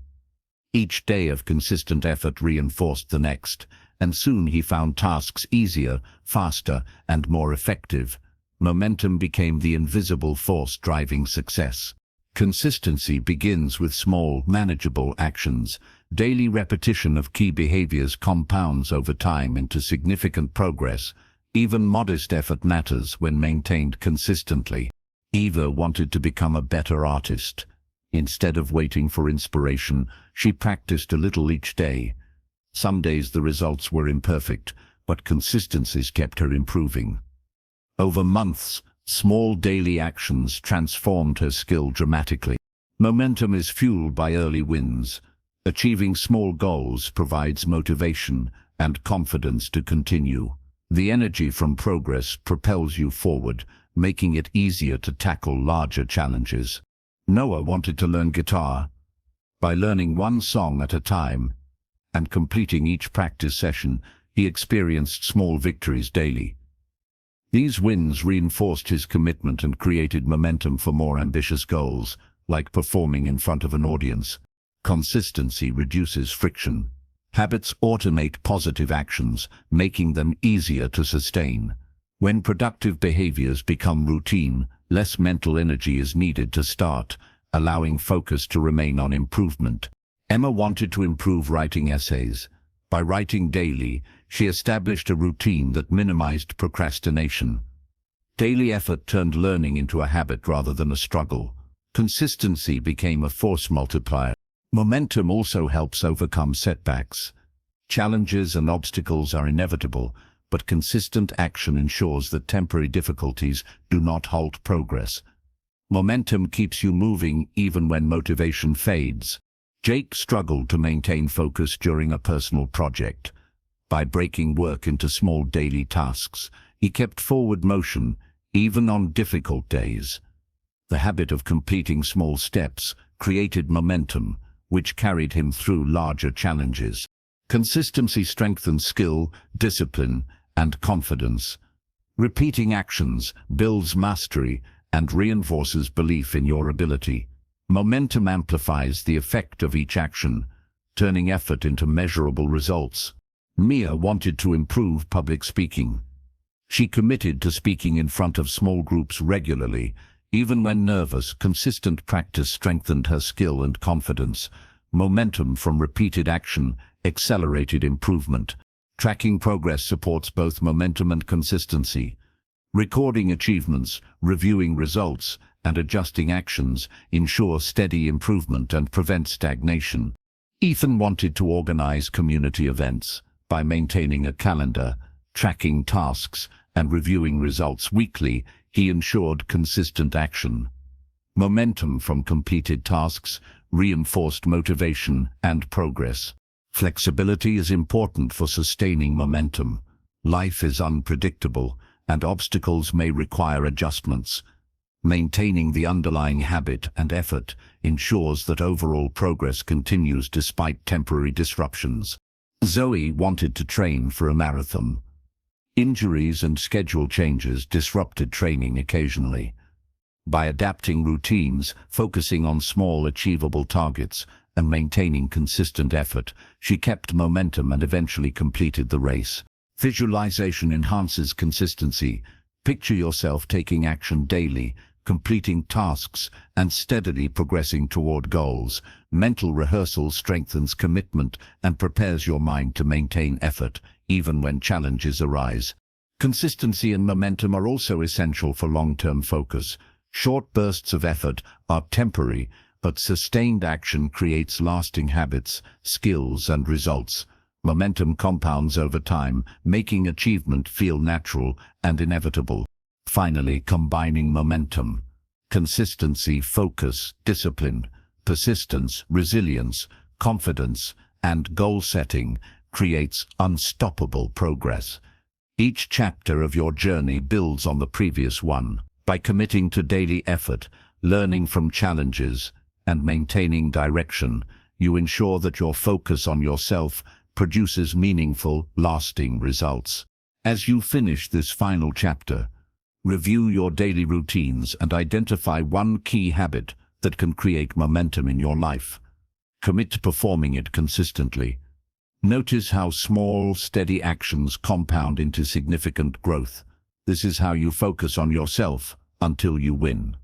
Each day of consistent effort reinforced the next, and soon he found tasks easier, faster, and more effective. Momentum became the invisible force driving success. Consistency begins with small, manageable actions. Daily repetition of key behaviors compounds over time into significant progress. Even modest effort matters when maintained consistently. Eva wanted to become a better artist. Instead of waiting for inspiration, she practiced a little each day. Some days the results were imperfect, but consistency kept her improving. Over months, small daily actions transformed her skill dramatically. Momentum is fueled by early wins. Achieving small goals provides motivation and confidence to continue. The energy from progress propels you forward, making it easier to tackle larger challenges. Noah wanted to learn guitar. By learning one song at a time and completing each practice session, he experienced small victories daily. These wins reinforced his commitment and created momentum for more ambitious goals, like performing in front of an audience. Consistency reduces friction. Habits automate positive actions, making them easier to sustain. When productive behaviors become routine, less mental energy is needed to start, allowing focus to remain on improvement. Emma wanted to improve writing essays. By writing daily, she established a routine that minimized procrastination. Daily effort turned learning into a habit rather than a struggle. Consistency became a force multiplier. Momentum also helps overcome setbacks. Challenges and obstacles are inevitable, but consistent action ensures that temporary difficulties do not halt progress. Momentum keeps you moving even when motivation fades. Jake struggled to maintain focus during a personal project. By breaking work into small daily tasks, he kept forward motion, even on difficult days. The habit of completing small steps created momentum, which carried him through larger challenges. Consistency strengthens skill, discipline, and confidence. Repeating actions builds mastery and reinforces belief in your ability. Momentum amplifies the effect of each action, turning effort into measurable results. Mia wanted to improve public speaking. She committed to speaking in front of small groups regularly. Even when nervous, consistent practice strengthened her skill and confidence. Momentum from repeated action accelerated improvement. Tracking progress supports both momentum and consistency. Recording achievements, reviewing results, and adjusting actions ensure steady improvement and prevent stagnation. Ethan wanted to organize community events. By maintaining a calendar, tracking tasks, and reviewing results weekly, he ensured consistent action. Momentum from completed tasks reinforced motivation and progress. Flexibility is important for sustaining momentum. Life is unpredictable, and obstacles may require adjustments. Maintaining the underlying habit and effort ensures that overall progress continues despite temporary disruptions. Zoe wanted to train for a marathon. Injuries and schedule changes disrupted training occasionally. By adapting routines, focusing on small achievable targets, and maintaining consistent effort, she kept momentum and eventually completed the race. Visualization enhances consistency. Picture yourself taking action daily, completing tasks, and steadily progressing toward goals. Mental rehearsal strengthens commitment and prepares your mind to maintain effort, even when challenges arise. Consistency and momentum are also essential for long-term focus. Short bursts of effort are temporary, but sustained action creates lasting habits, skills, and results. Momentum compounds over time, making achievement feel natural and inevitable. Finally, combining momentum, consistency, focus, discipline, persistence, resilience, confidence, and goal setting creates unstoppable progress. Each chapter of your journey builds on the previous one. By committing to daily effort, learning from challenges, and maintaining direction, you ensure that your focus on yourself produces meaningful, lasting results. As you finish this final chapter, review your daily routines and identify one key habit that can create momentum in your life. Commit to performing it consistently. Notice how small, steady actions compound into significant growth. This is how you focus on yourself until you win.